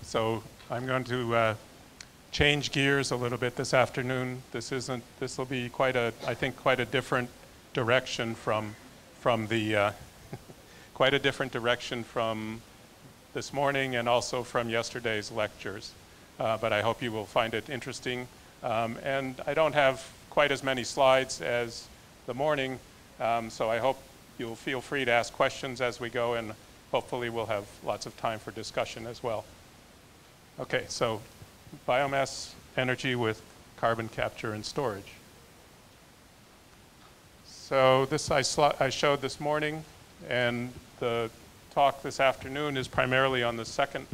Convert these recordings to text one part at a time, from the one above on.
So I'm going to change gears a little bit this afternoon. This will be I think quite a different direction from the, quite a different direction from this morning and also from yesterday's lectures. But I hope you will find it interesting. And I don't have quite as many slides as the morning, so I hope you'll feel free to ask questions as we go, and hopefully we'll have lots of time for discussion as well. Okay, so biomass energy with carbon capture and storage. So this I showed this morning, and the talk this afternoon is primarily on the second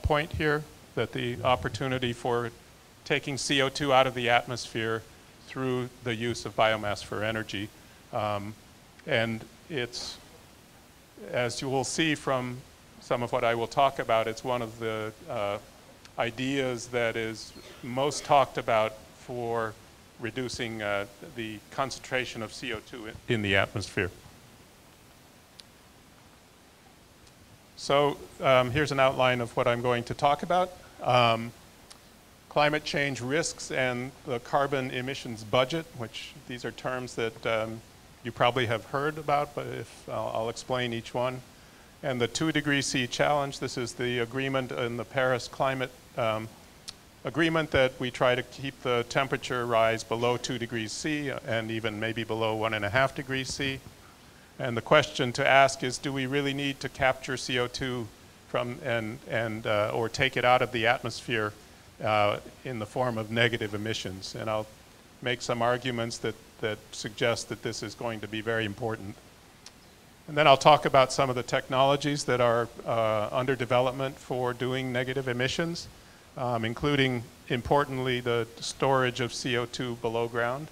point here, that the opportunity for taking CO2 out of the atmosphere through the use of biomass for energy. And it's, as you will see from some of what I will talk about, it's one of the ideas that is most talked about for reducing the concentration of CO2 in the atmosphere. So here's an outline of what I'm going to talk about. Climate change risks and the carbon emissions budget, which these are terms that you probably have heard about, but I'll explain each one. And the 2 degrees C challenge, this is the agreement in the Paris climate agreement that we try to keep the temperature rise below 2 degrees C and even maybe below 1.5 degrees C. And the question to ask is, do we really need to capture CO2 from or take it out of the atmosphere in the form of negative emissions? And I'll make some arguments that suggest that this is going to be very important. And then I'll talk about some of the technologies that are under development for doing negative emissions, including, importantly, the storage of CO2 below ground.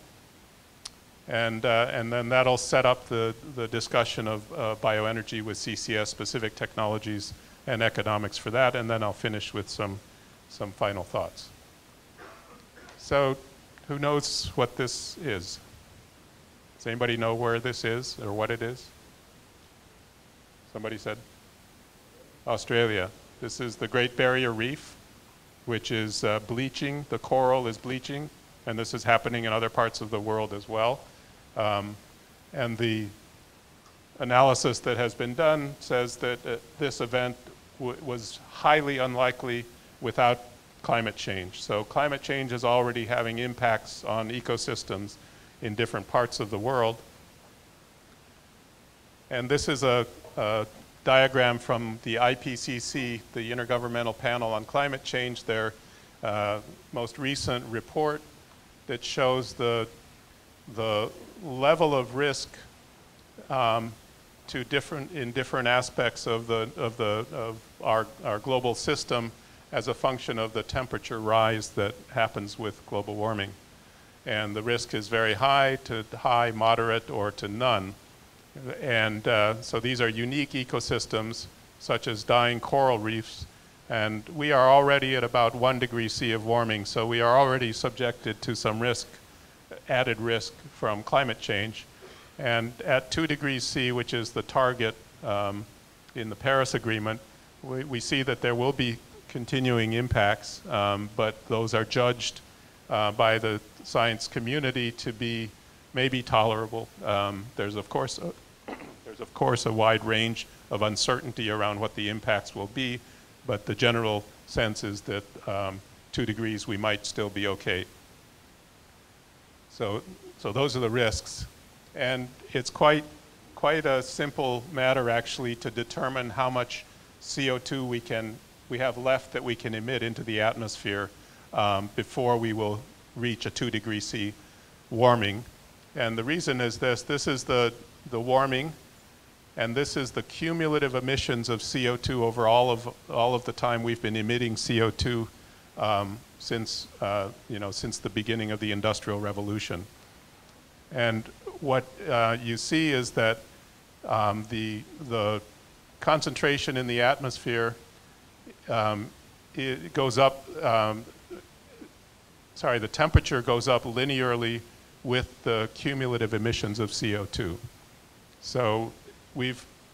And then that'll set up the discussion of bioenergy with CCS-specific technologies and economics for that, and then I'll finish with some final thoughts. So who knows what this is? Does anybody know where this is or what it is? Somebody said? Australia. This is the Great Barrier Reef, which is bleaching. The coral is bleaching, and this is happening in other parts of the world as well. And the analysis that has been done says that this event was highly unlikely without climate change. So climate change is already having impacts on ecosystems in different parts of the world. And this is a diagram from the IPCC, the Intergovernmental Panel on Climate Change, their most recent report that shows the level of risk in different aspects of our global system as a function of the temperature rise that happens with global warming. And the risk is very high to high, moderate, or to none. And so these are unique ecosystems, such as dying coral reefs. And we are already at about 1 degree C of warming, so we are already subjected to some risk, added risk from climate change. And at 2 degrees C, which is the target in the Paris Agreement, we see that there will be continuing impacts, but those are judged by the science community to be maybe tolerable. There's of course a wide range of uncertainty around what the impacts will be, but the general sense is that 2 degrees we might still be okay. So those are the risks, and it's quite a simple matter actually to determine how much CO2 we have left that we can emit into the atmosphere before we will reach a 2 degree C warming. And the reason is this is the warming, and this is the cumulative emissions of CO2 over all of the time we've been emitting CO2 since the beginning of the Industrial Revolution. And what you see is that the concentration in the atmosphere it goes up. The temperature goes up linearly with the cumulative emissions of CO2. So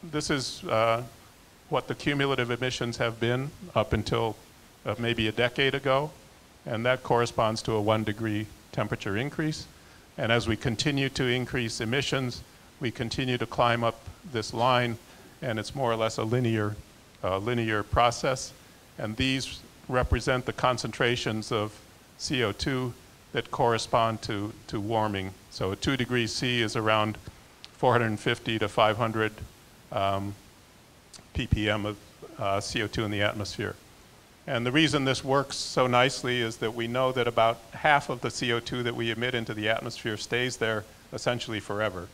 this is what the cumulative emissions have been up until maybe a decade ago, and that corresponds to a 1 degree temperature increase. And as we continue to increase emissions, we continue to climb up this line, and it's more or less a linear process. And these represent the concentrations of CO2 that correspond to warming. So 2 degrees C is around 450 to 500 ppm of CO2 in the atmosphere. And the reason this works so nicely is that we know that about half of the CO2 that we emit into the atmosphere stays there essentially forever,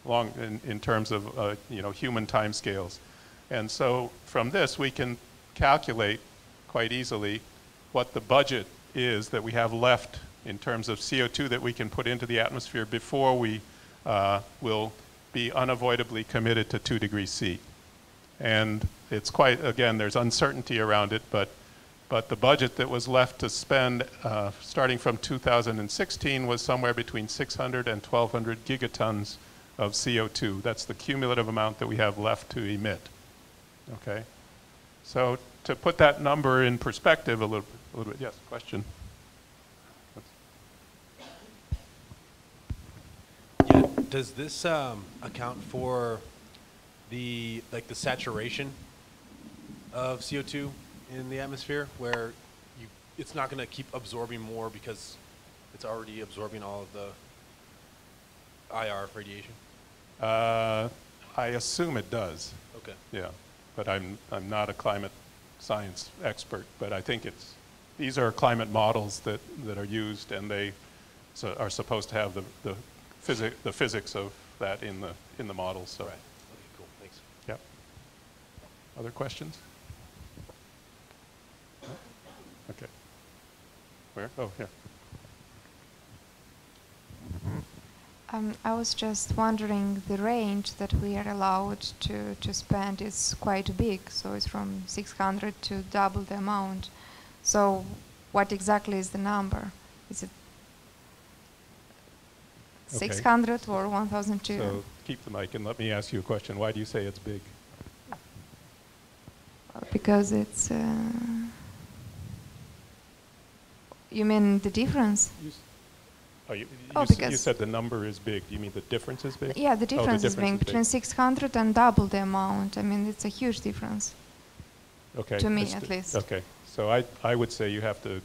in terms of human timescales. And so from this we can calculate quite easily what the budget is that we have left in terms of CO2 that we can put into the atmosphere before we will be unavoidably committed to 2 degrees C. And it's quite, again, there's uncertainty around it, but the budget that was left to spend starting from 2016 was somewhere between 600 and 1,200 gigatons of CO2. That's the cumulative amount that we have left to emit. Okay? So to put that number in perspective a little bit, yes, question? Yeah, does this account for the saturation of CO2 in the atmosphere, where it's not going to keep absorbing more because it's already absorbing all of the IR radiation? I assume it does. Okay. Yeah, but I'm not a climate science expert, but I think these are climate models that are used, and they are supposed to have the physics of that in the models. So. Right. Okay. Cool. Thanks. Yep. Other questions? Okay. Where? Oh, here. I was just wondering, the range that we are allowed to spend is quite big, so it's from 600 to double the amount. So what exactly is the number? Is it 600 or 1,200? So keep the mic and let me ask you a question. Why do you say it's big? Because it's... you mean the difference? You said the number is big. Do you mean the difference is big? Yeah, the difference is big. Between 600 and double the amount. I mean, it's a huge difference. Okay. To me, at least. Okay. So I would say you have to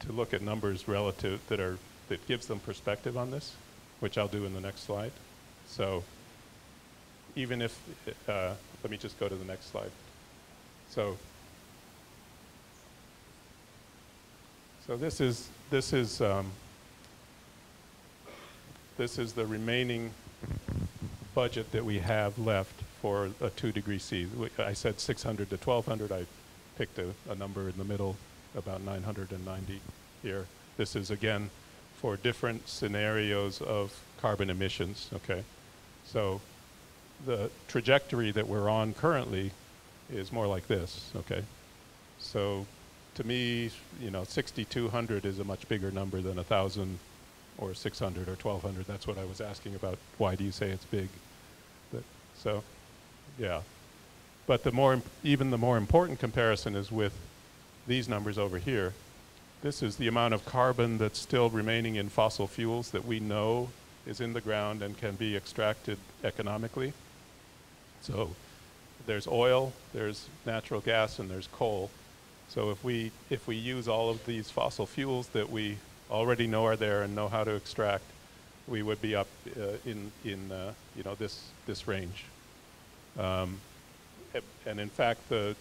look at numbers relative that gives them perspective on this, which I'll do in the next slide. So even if, let me just go to the next slide. So this is the remaining budget that we have left for a 2 degree C. I said 600 to 1,200. I picked a number in the middle, about 990 here. This is, again, for different scenarios of carbon emissions, okay? So the trajectory that we're on currently is more like this, okay? So to me, 6,200 is a much bigger number than 1,000 or 600 or 1,200. That's what I was asking about. Why do you say it's big? So, yeah. But even the more important comparison is with these numbers over here. This is the amount of carbon that's still remaining in fossil fuels that we know is in the ground and can be extracted economically. So there's oil, there's natural gas, and there's coal. So if we use all of these fossil fuels that we already know are there and know how to extract, we would be up in this range. And in fact, the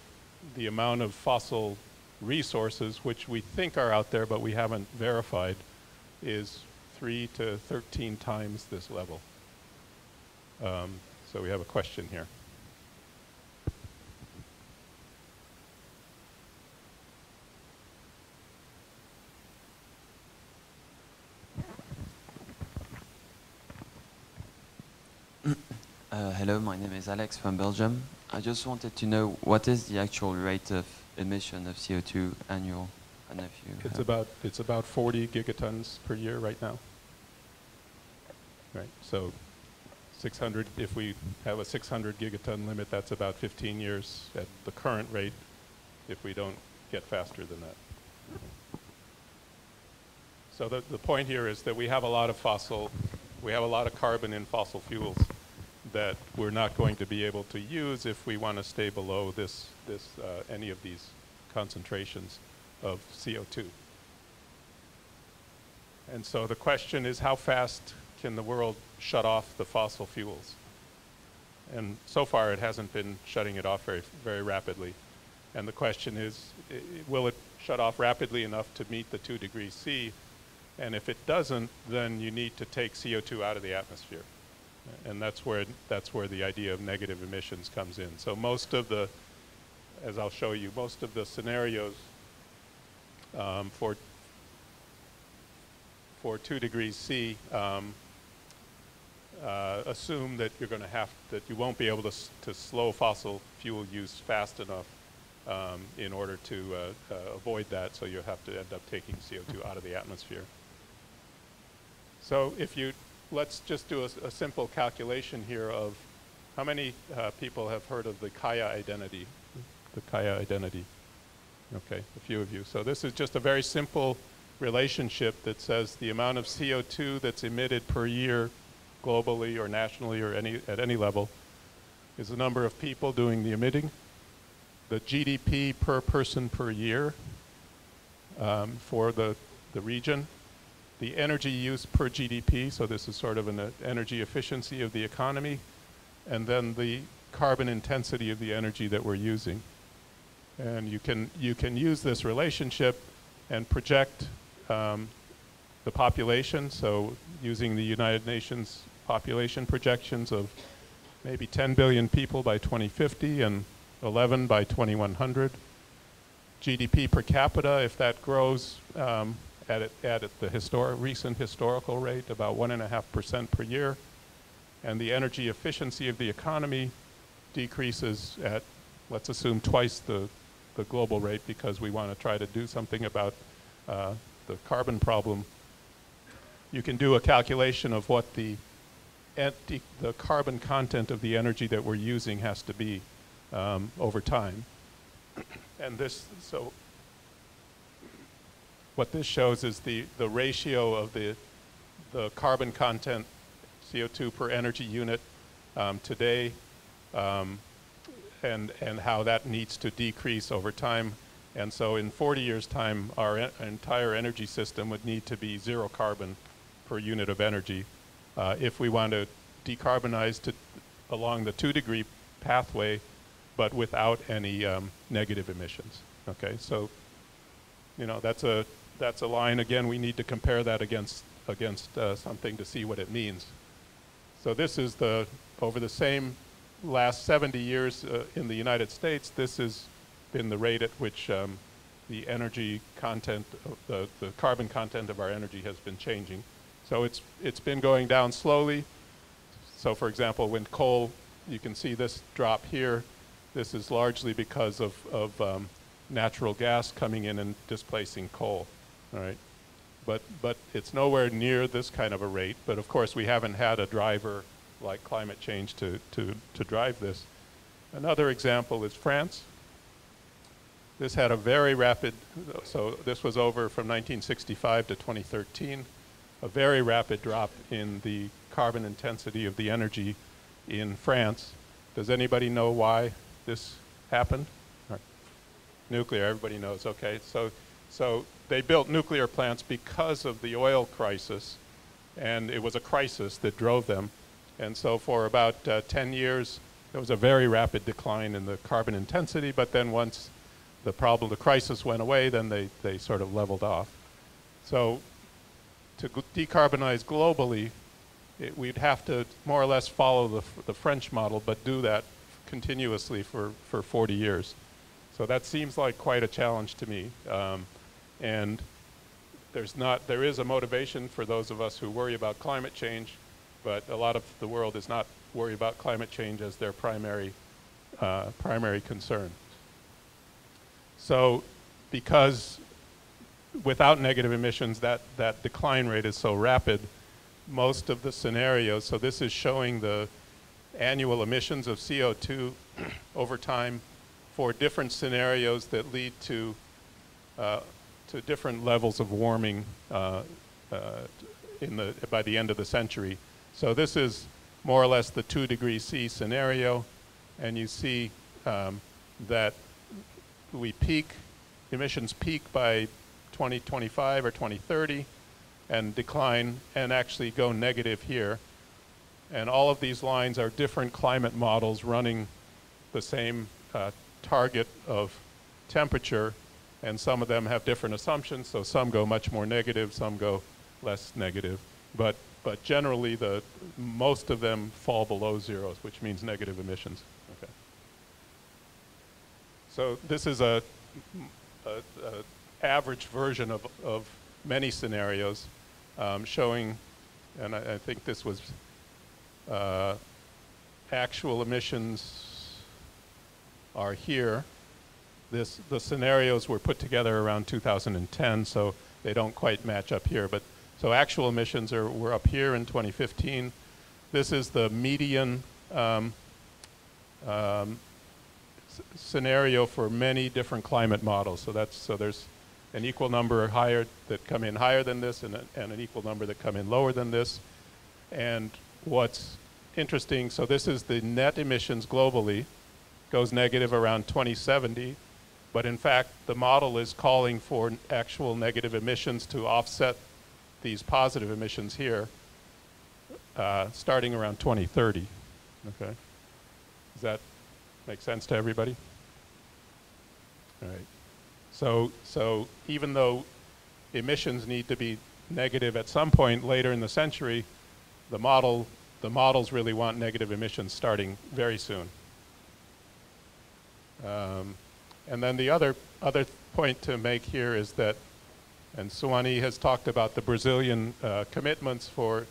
amount of fossil resources which we think are out there but we haven't verified is 3 to 13 times this level. So we have a question here. Hello, my name is Alex from Belgium. I just wanted to know what is the actual rate of emission of CO2 annual, and if you it's about 40 gigatons per year right now. Right. So 600, if we have a 600 gigaton limit, that's about 15 years at the current rate if we don't get faster than that. So the point here is that we have a lot of carbon in fossil fuels that we're not going to be able to use if we want to stay below any of these concentrations of CO2. And so the question is, how fast can the world shut off the fossil fuels? And so far it hasn't been shutting it off very, very rapidly. And the question is, will it shut off rapidly enough to meet the 2 degrees C? And if it doesn't, then you need to take CO2 out of the atmosphere. And that's where the idea of negative emissions comes in. So most of the, as I'll show you, most of the scenarios for 2 degrees C assume that that you won't be able to slow fossil fuel use fast enough in order to avoid that, so you have to end up taking CO2 out of the atmosphere. So let's just do a simple calculation here of how many people have heard of the Kaya identity? The Kaya identity. Okay, a few of you. So this is just a very simple relationship that says the amount of CO2 that's emitted per year globally or nationally or at any level is the number of people doing the emitting, the GDP per person per year for the region, the energy use per GDP, so this is sort of an energy efficiency of the economy, and then the carbon intensity of the energy that we're using. And you can use this relationship and project the population, so using the United Nations population projections of maybe 10 billion people by 2050 and 11 by 2100. GDP per capita, if that grows at the recent historical rate, about 1.5% per year, and the energy efficiency of the economy decreases at, let's assume, twice the global rate, because we want to try to do something about the carbon problem. You can do a calculation of what the carbon content of the energy that we're using has to be over time. And so what this shows is the ratio of the carbon content, CO2 per energy unit today, and how that needs to decrease over time. And so in 40 years' time, our entire energy system would need to be 0 carbon per unit of energy if we want to decarbonize along the 2-degree pathway, but without any negative emissions. Okay, so that's a line. Again, we need to compare that against something to see what it means. So this is over the same last 70 years in the United States, this has been the rate at which the energy content, the carbon content of our energy has been changing. So it's been going down slowly. So for example, when coal, you can see this drop here. This is largely because of natural gas coming in and displacing coal, all right? But it's nowhere near this kind of a rate. But of course, we haven't had a driver like climate change to drive this. Another example is France. This had a very rapid, so this was over from 1965 to 2013, a very rapid drop in the carbon intensity of the energy in France. Does anybody know why this happened? Nuclear, everybody knows, okay. So they built nuclear plants because of the oil crisis, and it was a crisis that drove them. And so for about 10 years, there was a very rapid decline in the carbon intensity, but then once the crisis went away, then they sort of leveled off. So to decarbonize globally, we'd have to more or less follow the French model, but do that continuously for 40 years. So that seems like quite a challenge to me. And there is a motivation for those of us who worry about climate change, but a lot of the world is not worried about climate change as their primary concern. So because without negative emissions, that decline rate is so rapid, most of the scenarios. So this is showing the annual emissions of CO2 over time for different scenarios that lead to different levels of warming by the end of the century. So this is more or less the 2 degrees C scenario, and you see that emissions peak by 2025 or 2030 and decline and actually go negative here. And all of these lines are different climate models running the same target of temperature, and some of them have different assumptions, so some go much more negative, some go less negative. But generally, most of them fall below zero, which means negative emissions. Okay. So this is a average version of many scenarios showing, and I think this was actual emissions are here. The scenarios were put together around 2010, so they don't quite match up here. But so actual emissions were up here in 2015. This is the median scenario for many different climate models. So there's an equal number higher that come in higher than this, and an equal number that come in lower than this. And what's interesting, so this is the net emissions globally, goes negative around 2070, but in fact the model is calling for actual negative emissions to offset these positive emissions here starting around 2030. Okay, does that make sense to everybody? All right. So even though emissions need to be negative at some point later in the century, the models really want negative emissions starting very soon. And then the other point to make here is that, and Suwani has talked about the Brazilian commitments for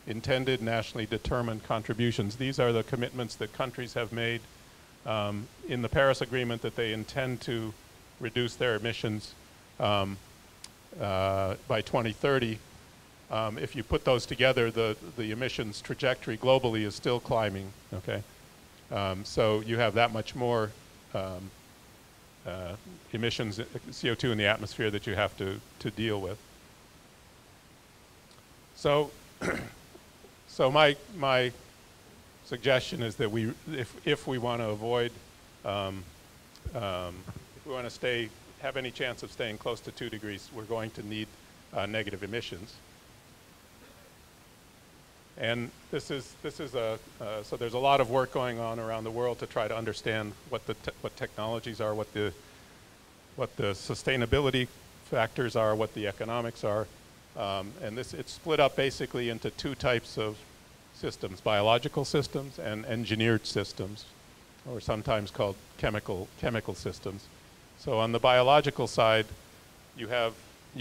intended nationally determined contributions. These are the commitments that countries have made in the Paris Agreement that they intend to reduce their emissions by 2030. If you put those together, the emissions trajectory globally is still climbing, okay? So you have that much more emissions, CO2 in the atmosphere that you have to deal with. So, so my suggestion is that if we want to avoid, if we want to have any chance of staying close to 2 degrees, we're going to need negative emissions. And this is so there's a lot of work going on around the world to try to understand what technologies are, what the sustainability factors are, what the economics are, and it's split up basically into 2 types of systems: biological systems and engineered systems, or sometimes called chemical systems. So on the biological side, you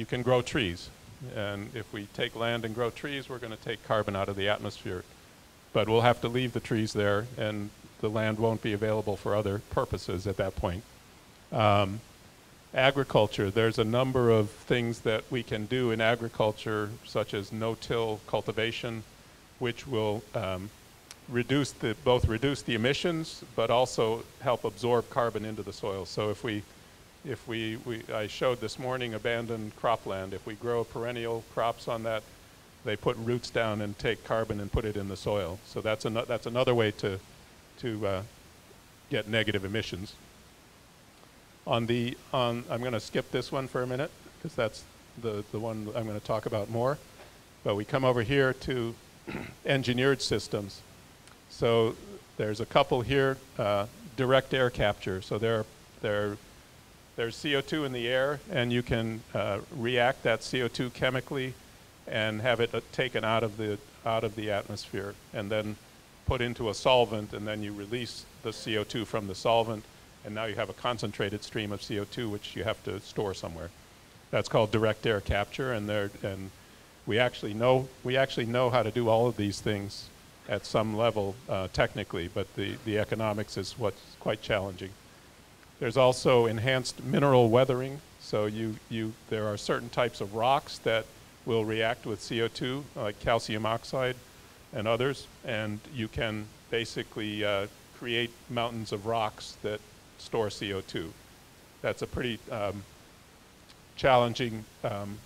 can grow trees. And if we take land and grow trees, we're going to take carbon out of the atmosphere. But we'll have to leave the trees there, and the land won't be available for other purposes at that point. Agriculture, there's a number of things that we can do in agriculture, such as no-till cultivation, which will both reduce the emissions, but also help absorb carbon into the soil. So I showed this morning abandoned cropland. If we grow perennial crops on that, they put roots down and take carbon and put it in the soil. So that's another way to get negative emissions. I'm going to skip this one for a minute because that's the one I'm going to talk about more. But we come over here to engineered systems. So there's a couple here, direct air capture. So there's CO2 in the air, and you can react that CO2 chemically and have it taken out of the atmosphere and then put into a solvent, and then you release the CO2 from the solvent, and now you have a concentrated stream of CO2 which you have to store somewhere. That's called direct air capture, and we actually know how to do all of these things at some level technically, but the economics is what's quite challenging. There's also enhanced mineral weathering. So there are certain types of rocks that will react with CO2, like calcium oxide and others, and you can basically create mountains of rocks that store CO2. That's a pretty challenging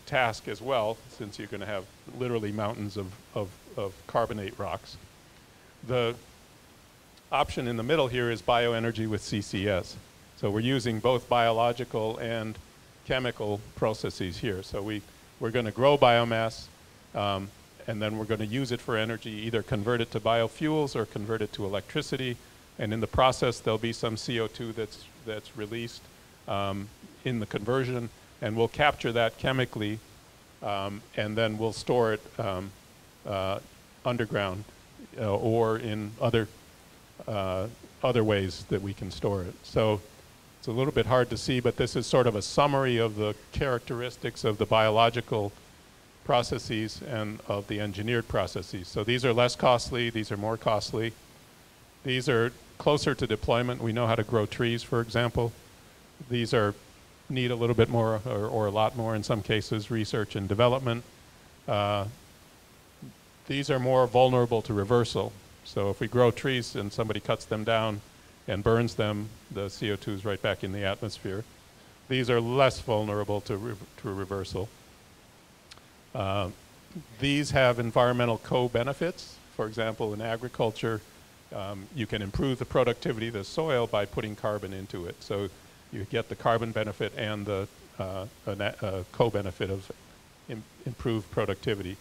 task as well, since you're going to have literally mountains of carbonate rocks. The option in the middle here is bioenergy with CCS. So we're using both biological and chemical processes here. So we're going to grow biomass, and then we're going to use it for energy, either convert it to biofuels or convert it to electricity. And in the process, there'll be some CO2 that's released in the conversion, and we'll capture that chemically, and then we'll store it underground or in other ways that we can store it. So it's a little bit hard to see, but this is sort of a summary of the characteristics of the biological processes and of the engineered processes. So these are less costly, these are more costly. These are closer to deployment. We know how to grow trees, for example. These need a little bit more, or a lot more in some cases, research and development. These are more vulnerable to reversal. So if we grow trees and somebody cuts them down and burns them, the CO2 is right back in the atmosphere. These are less vulnerable to reversal. These have environmental co-benefits. For example, in agriculture, you can improve the productivity of the soil by putting carbon into it. So you get the carbon benefit and the co-benefit of improved productivity.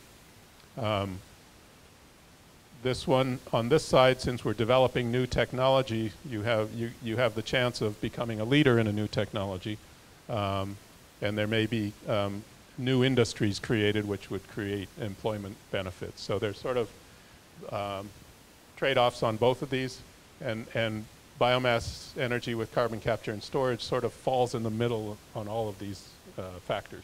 This one, on this side, since we're developing new technology, you have the chance of becoming a leader in a new technology. And there may be new industries created which would create employment benefits. So there's sort of trade-offs on both of these, and biomass energy with carbon capture and storage sort of falls in the middle on all of these factors.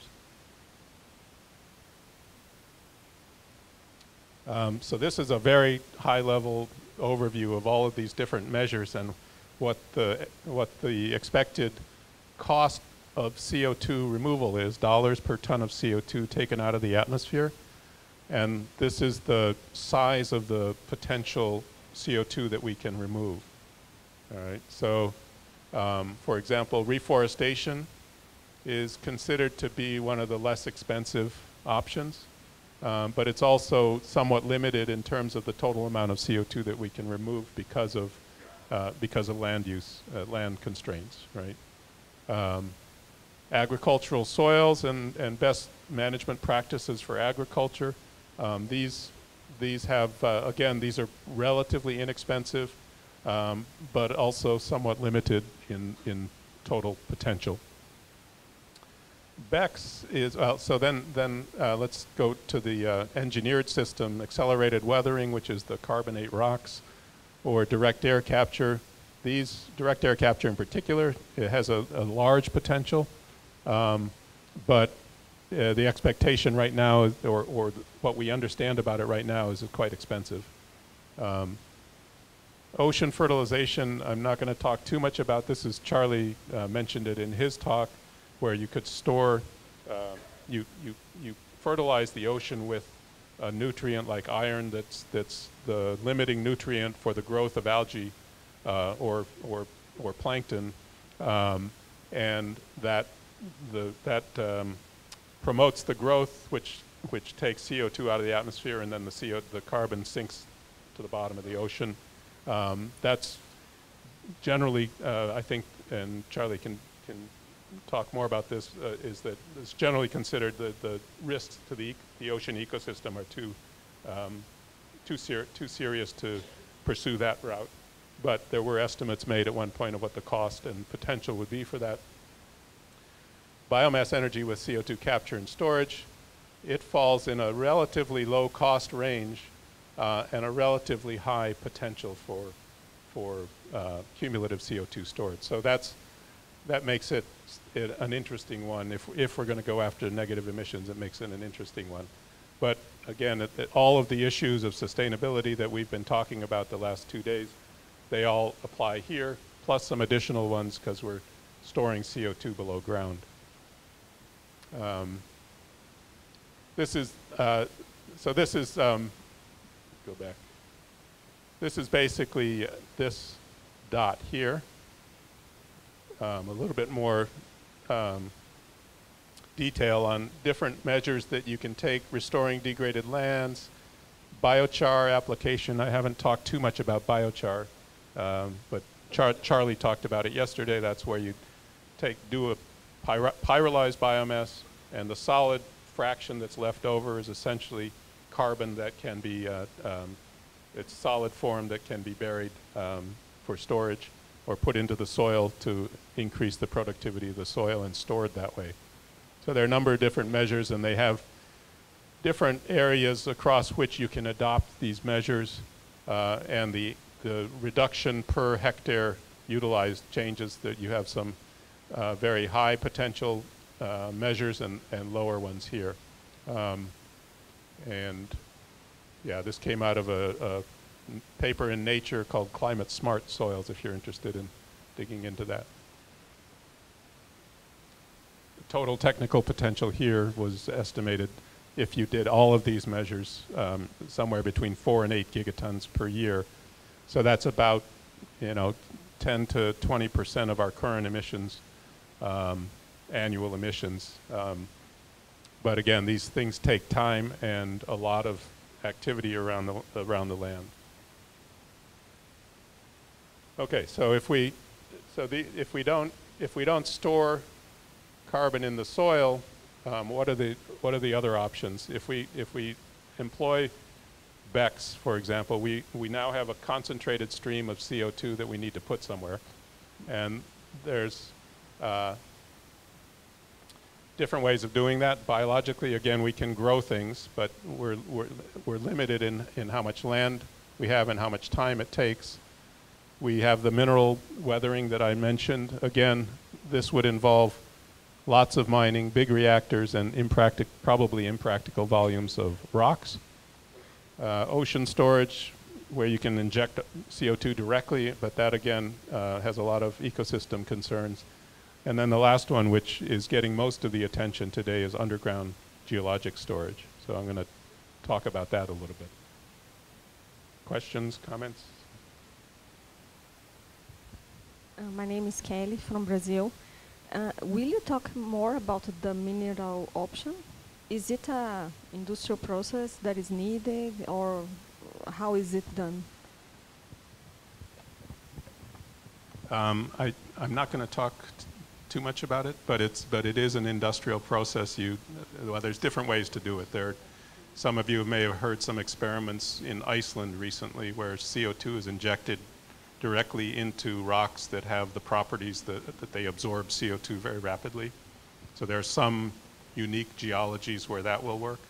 So this is a very high-level overview of all of these different measures and what the expected cost of CO2 removal is, dollars per ton of CO2 taken out of the atmosphere. And this is the size of the potential CO2 that we can remove. All right. So, for example, reforestation is considered to be one of the less expensive options. But it's also somewhat limited in terms of the total amount of CO2 that we can remove because of land use, land constraints, right? Agricultural soils and best management practices for agriculture. These have, again, these are relatively inexpensive, but also somewhat limited in total potential. BECCS is, so then let's go to the engineered system, accelerated weathering, which is the carbonate rocks, or direct air capture. These, direct air capture in particular, it has a large potential, but the expectation right now, or what we understand about it right now, is quite expensive. Ocean fertilization, I'm not going to talk too much about this, as Charlie mentioned it in his talk, where you could store, you fertilize the ocean with a nutrient like iron that's the limiting nutrient for the growth of algae or plankton, and that promotes the growth, which takes CO2 out of the atmosphere, and then the carbon sinks to the bottom of the ocean. That's generally, I think, and Charlie can talk more about this, is that it's generally considered the risks to the ocean ecosystem are too serious to pursue that route. But there were estimates made at one point of what the cost and potential would be for that. Biomass energy with CO2 capture and storage, it falls in a relatively low cost range and a relatively high potential for cumulative CO2 storage. So that makes it an interesting one. If we're going to go after negative emissions, it makes it an interesting one. But again, all of the issues of sustainability that we've been talking about the last 2 days, they all apply here, plus some additional ones because we're storing CO2 below ground. This is, so this is, go back. This is basically this dot here. A little bit more detail on different measures that you can take, restoring degraded lands, biochar application. I haven't talked too much about biochar, but Charlie talked about it yesterday. That's where you do a pyrolyzed biomass, and the solid fraction that's left over is essentially carbon that can be, it's solid form that can be buried for storage or put into the soil to increase the productivity of the soil and stored that way. So there are a number of different measures, and they have different areas across which you can adopt these measures, and the reduction per hectare utilized changes that you have some very high potential measures and lower ones here. And yeah, this came out of a paper in Nature called Climate Smart Soils, if you're interested in digging into that. The total technical potential here was estimated, if you did all of these measures, somewhere between 4 and 8 gigatons per year. So that's about, 10 to 20% of our current emissions, annual emissions. But again, these things take time and a lot of activity around the land. Okay, so if we don't store carbon in the soil, what are the other options? If we employ BECCS, for example, we now have a concentrated stream of CO2 that we need to put somewhere, and there's different ways of doing that. Biologically, again, we can grow things, but we're limited in how much land we have and how much time it takes. We have the mineral weathering that I mentioned. Again, this would involve lots of mining, big reactors, and probably impractical volumes of rocks. Ocean storage, where you can inject CO2 directly, but that again has a lot of ecosystem concerns. And then the last one, which is getting most of the attention today, is underground geologic storage. So I'm going to talk about that a little bit. Questions, comments? My name is Kelly from Brazil. Will you talk more about the mineral option? Is it an industrial process that is needed, or how is it done? I'm not going to talk too much about it, but it is an industrial process. Well, there's different ways to do it. Some of you may have heard some experiments in Iceland recently where CO2 is injected directly into rocks that have the properties that they absorb CO2 very rapidly. So there are some unique geologies where that will work,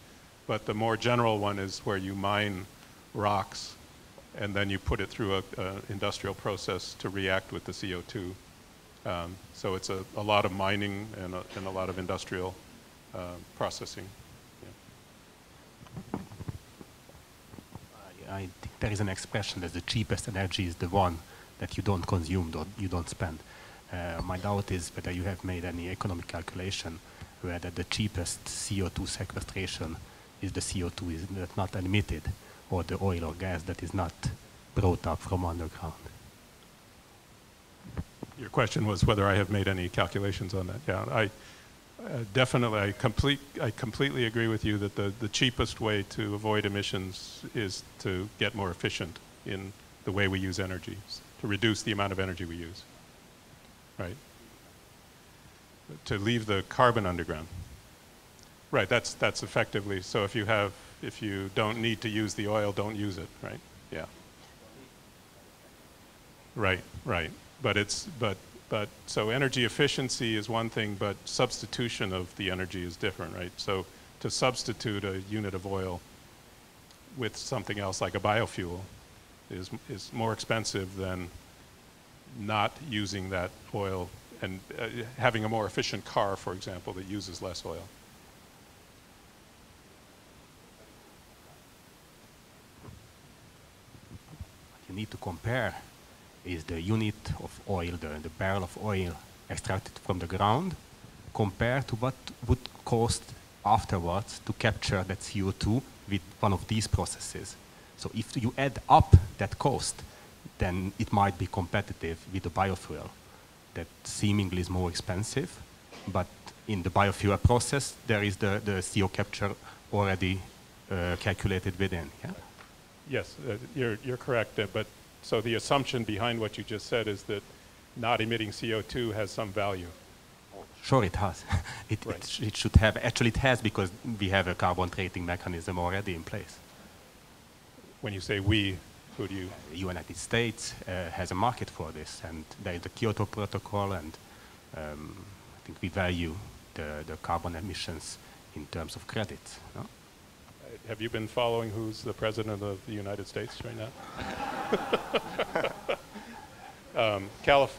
but the more general one is where you mine rocks and then you put it through an industrial process to react with the CO2. So it's a lot of mining and a lot of industrial processing. Yeah. I think there is an expression that the cheapest energy is the one that you don't consume, you don't spend. My doubt is whether you have made any economic calculation whether the cheapest CO2 sequestration is the CO2 is not emitted, or the oil or gas that is not brought up from underground. Your question was whether I have made any calculations on that. Yeah, I completely agree with you that the cheapest way to avoid emissions is to get more efficient in the way we use energy, to reduce the amount of energy we use, right? To leave the carbon underground. Right, that's effectively, so if you don't need to use the oil, don't use it, right? Yeah. Right. But so energy efficiency is one thing, but substitution of the energy is different, right? So to substitute a unit of oil with something else like a biofuel is more expensive than not using that oil and having a more efficient car, for example, that uses less oil. What you need to compare is the unit of oil, the barrel of oil extracted from the ground, compared to what would cost afterwards to capture that CO2 with one of these processes. So if you add up that cost, then it might be competitive with the biofuel that seemingly is more expensive, but in the biofuel process, there is the CO capture already calculated within. Yeah? Yes, you're correct. But so the assumption behind what you just said is that not emitting CO2 has some value. Sure, it has. It should have. Actually, it has because we have a carbon trading mechanism already in place. When you say we, who do you? The United States has a market for this, and there is the Kyoto Protocol, and I think we value the carbon emissions in terms of credits. No? Have you been following who's the president of the United States right now?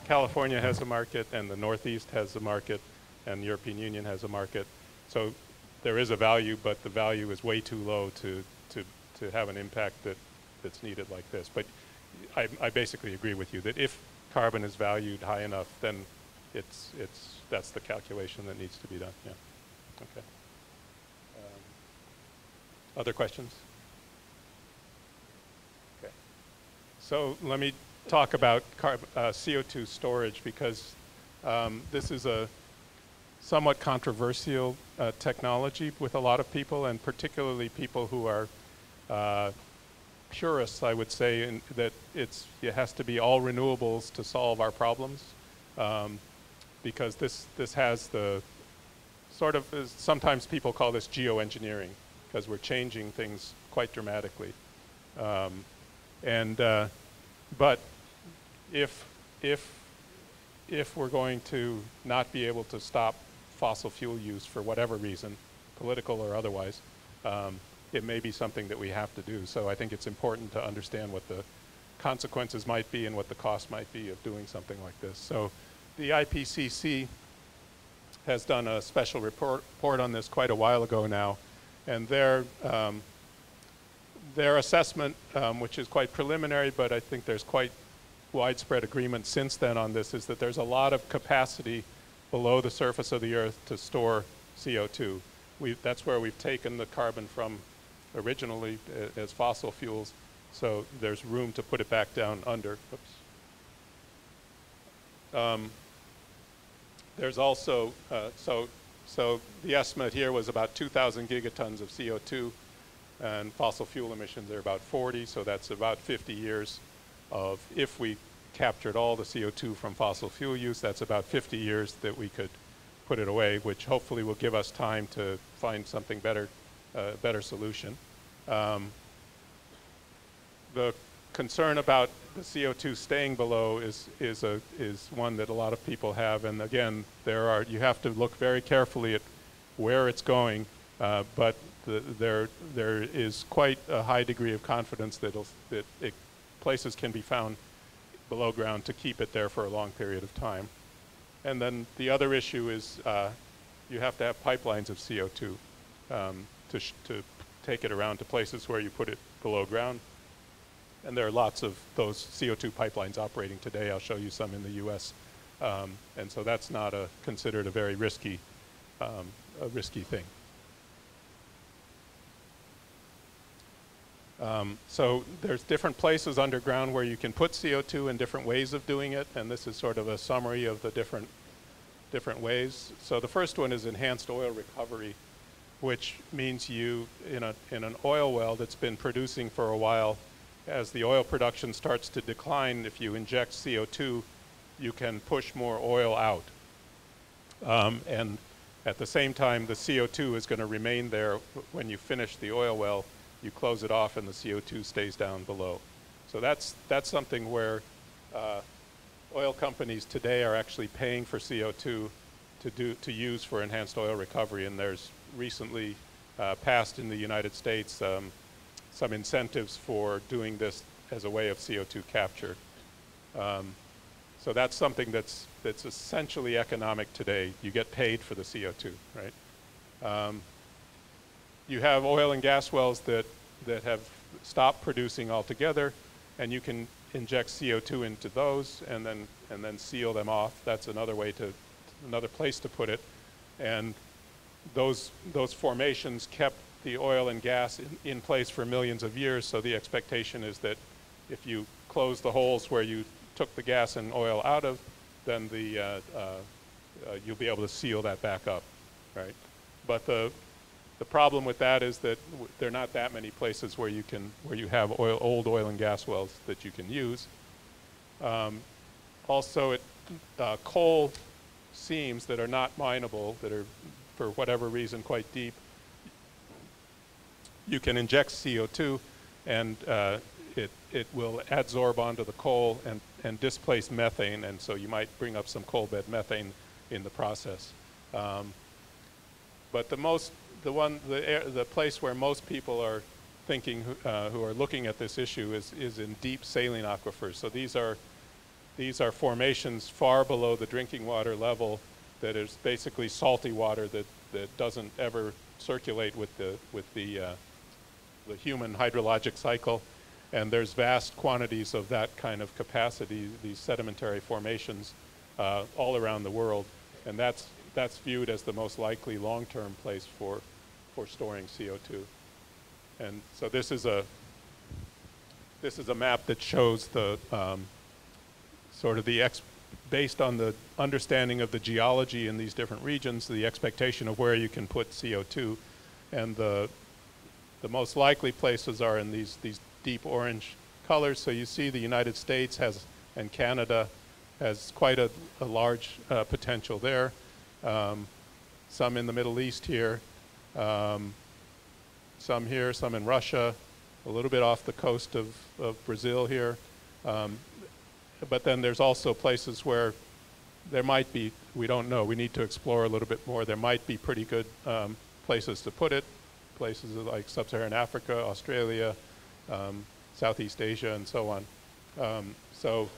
California has a market, and the Northeast has a market, and the European Union has a market. So there is a value, but the value is way too low to have an impact that's needed like this. But I basically agree with you that if carbon is valued high enough, then that's the calculation that needs to be done. Yeah. Okay. Other questions? Okay. So let me talk about CO2 storage, because this is a somewhat controversial technology with a lot of people, and particularly people who are purists, I would say, that it has to be all renewables to solve our problems, because this has the sort of, sometimes people call this geoengineering, because we're changing things quite dramatically. But if we're going to not be able to stop fossil fuel use for whatever reason, political or otherwise, it may be something that we have to do. So I think it's important to understand what the consequences might be and what the cost might be of doing something like this. So the IPCC has done a special report on this quite a while ago now, and their assessment, which is quite preliminary, but I think there's quite widespread agreement since then on this, is that there's a lot of capacity below the surface of the Earth to store CO2. That's where we've taken the carbon from originally as fossil fuels, so there's room to put it back down under. Oops. There's also, so the estimate here was about 2,000 gigatons of CO2, and fossil fuel emissions are about 40, so that's about 50 years of, if we captured all the CO2 from fossil fuel use, that's about 50 years that we could put it away, which hopefully will give us time to find something better, better solution. The concern about the CO2 staying below is one that a lot of people have, and again, you have to look very carefully at where it's going, but there is quite a high degree of confidence that places can be found below ground to keep it there for a long period of time. And then the other issue is you have to have pipelines of CO2 to take it around to places where you put it below ground. And there are lots of those CO2 pipelines operating today. I'll show you some in the US. And so that's not considered a very risky thing. So there's different places underground where you can put CO2 and different ways of doing it, and this is sort of a summary of the different ways. So the first one is enhanced oil recovery, which means you, in an oil well that's been producing for a while, as the oil production starts to decline, if you inject CO2, you can push more oil out. And at the same time, the CO2 is going to remain there when you finish the oil well. You close it off and the CO2 stays down below. So that's something where oil companies today are actually paying for CO2 to use for enhanced oil recovery, and there's recently passed in the United States some incentives for doing this as a way of CO2 capture. So that's something that's essentially economic today. You get paid for the CO2, right? You have oil and gas wells that have stopped producing altogether, and you can inject CO2 into those and then seal them off. That's another way another place to put it. And those formations kept the oil and gas in place for millions of years, so the expectation is that if you close the holes where you took the gas and oil out of, then you'll be able to seal that back up, right? But the problem with that is that there are not that many places where you have old oil and gas wells that you can use. Also, coal seams that are not mineable, that are for whatever reason quite deep, you can inject CO2 and it will adsorb onto the coal and displace methane, and so you might bring up some coal bed methane in the process. But the place where most people are thinking who are looking at this issue is in deep saline aquifers. So these are formations far below the drinking water level that is basically salty water that doesn't ever circulate with the human hydrologic cycle. And there's vast quantities of that kind of capacity, these sedimentary formations, all around the world. And that's viewed as the most likely long-term place for storing CO2. And so this is a map that shows the sort of based on the understanding of the geology in these different regions, the expectation of where you can put CO2, and the most likely places are in these deep orange colors. So you see the United States and Canada has quite a large potential there. Some in the Middle East here, some here, some in Russia, a little bit off the coast of Brazil here. But then there's also places where there might be, we don't know, we need to explore a little bit more. There might be pretty good places to put it, places like Sub-Saharan Africa, Australia, Southeast Asia, and so on. So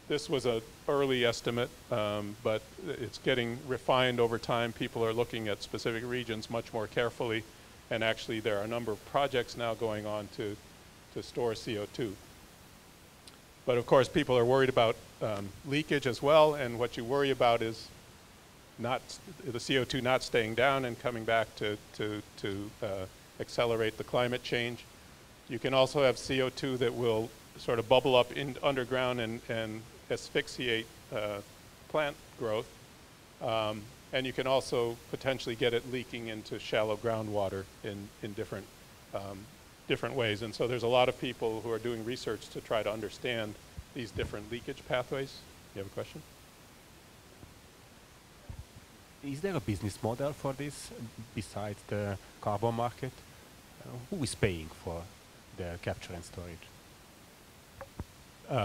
this was an early estimate, but it's getting refined over time. People are looking at specific regions much more carefully, and actually there are a number of projects now going on to store CO2. But of course, people are worried about leakage as well, and what you worry about is the CO2 not staying down and coming back to accelerate the climate change. You can also have CO2 that will sort of bubble up underground and asphyxiate plant growth. And you can also potentially get it leaking into shallow groundwater in different ways. And so there's a lot of people who are doing research to try to understand these different leakage pathways. You have a question? Is there a business model for this besides the carbon market? Who is paying for the capture and storage?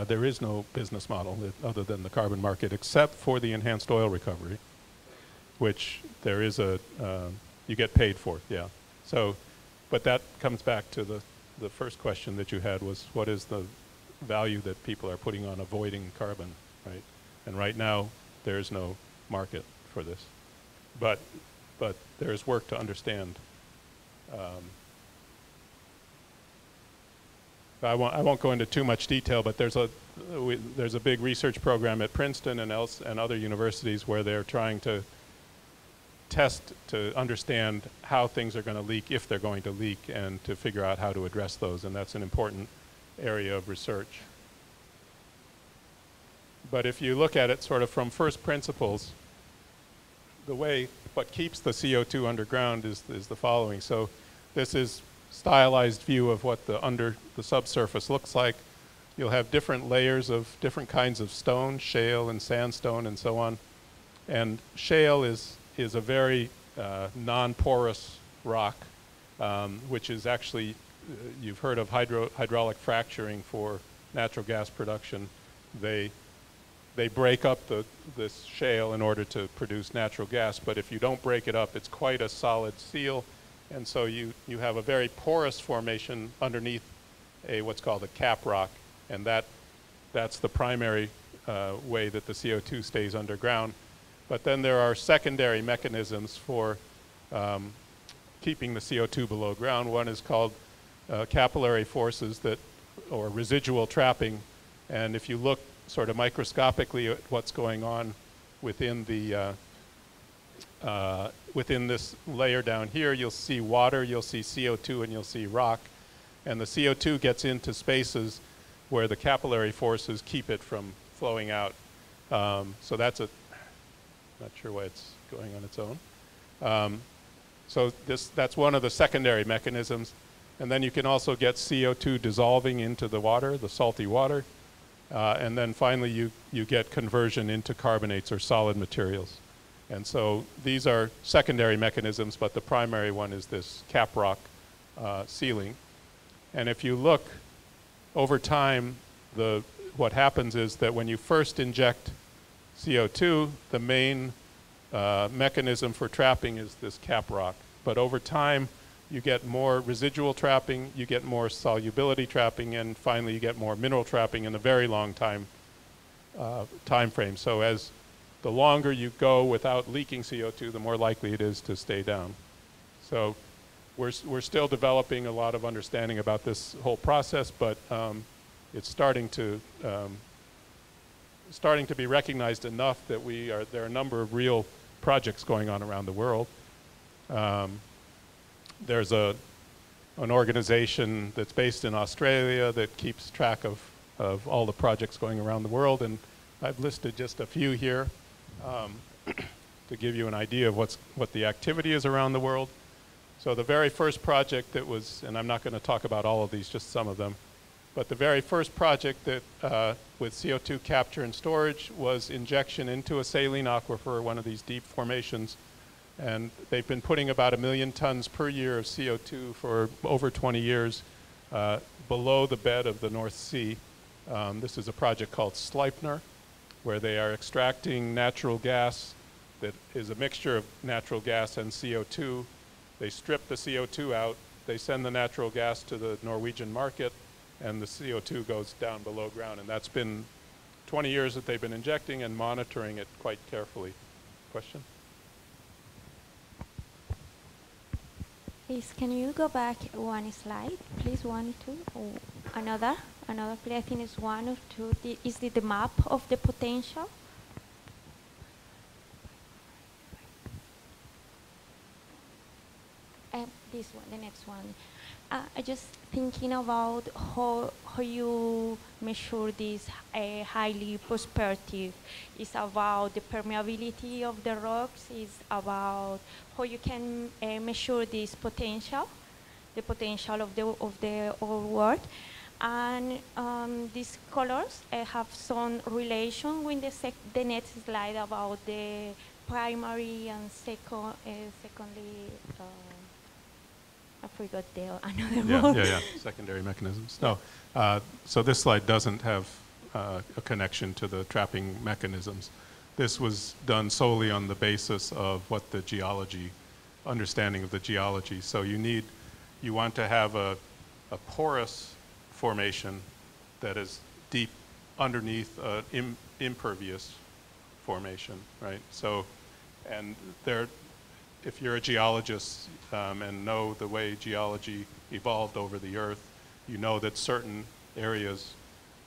There is no business model other than the carbon market, except for the enhanced oil recovery, which there is you get paid for, yeah. So, but that comes back to the first question that you had, was what is the value that people are putting on avoiding carbon, right? And right now, there is no market for this. But there is work to understand. I won't go into too much detail, but there's a big research program at Princeton and other universities where they're trying to test to understand how things are going to leak, if they're going to leak, and to figure out how to address those, and that's an important area of research. But if you look at it sort of from first principles, what keeps the CO2 underground is the following. So this is stylized view of what the subsurface looks like. You'll have different layers of different kinds of stone, shale and sandstone and so on. And shale is a very non-porous rock, which is actually, you've heard of hydraulic fracturing for natural gas production. They break up this shale in order to produce natural gas, but if you don't break it up, it's quite a solid seal, and so you have a very porous formation underneath what's called a cap rock, and that's the primary way that the CO2 stays underground. But then there are secondary mechanisms for keeping the CO2 below ground. One is called capillary forces or residual trapping, and if you look sort of microscopically at what's going on within the within this layer down here, you'll see water, you'll see CO2, and you'll see rock. And the CO2 gets into spaces where the capillary forces keep it from flowing out. So that's not sure why it's going on its own. So that's one of the secondary mechanisms. And then you can also get CO2 dissolving into the water, the salty water. And then finally you get conversion into carbonates or solid materials. And so these are secondary mechanisms, but the primary one is this cap rock sealing. And if you look over time, what happens is that when you first inject CO2, the main mechanism for trapping is this cap rock. But over time, you get more residual trapping, you get more solubility trapping, and finally you get more mineral trapping in a very long time frame. So as the longer you go without leaking CO2, the more likely it is to stay down. So we're still developing a lot of understanding about this whole process, but it's starting to be recognized enough that there are a number of real projects going on around the world. There's an organization that's based in Australia that keeps track of all the projects going around the world, and I've listed just a few here to give you an idea of what the activity is around the world. So the very first project that was, and I'm not going to talk about all of these, just some of them, but the very first project that with CO2 capture and storage was injection into a saline aquifer, one of these deep formations. And they've been putting about 1 million tons per year of CO2 for over 20 years below the bed of the North Sea. This is a project called Sleipner, where they are extracting natural gas that is a mixture of natural gas and CO2. They strip the CO2 out, they send the natural gas to the Norwegian market, and the CO2 goes down below ground. And that's been 20 years that they've been injecting and monitoring it quite carefully. Question? Please, can you go back one slide, please, 1, 2, or another, please. I think it's 1 or 2. Is it the map of the potential? This one, the next one. I just thinking about how you measure this highly prospective. It's about the permeability of the rocks. It's about how you can measure this potential, the potential of the whole world. And these colors have some relation with the next slide about the primary and secondary. I forgot another word. Yeah, secondary mechanisms. No, so this slide doesn't have a connection to the trapping mechanisms. This was done solely on the basis of what the geology, understanding of the geology. So you want to have a porous formation that is deep underneath an impervious formation, right? So, and if you're a geologist and know the way geology evolved over the Earth, you know that certain areas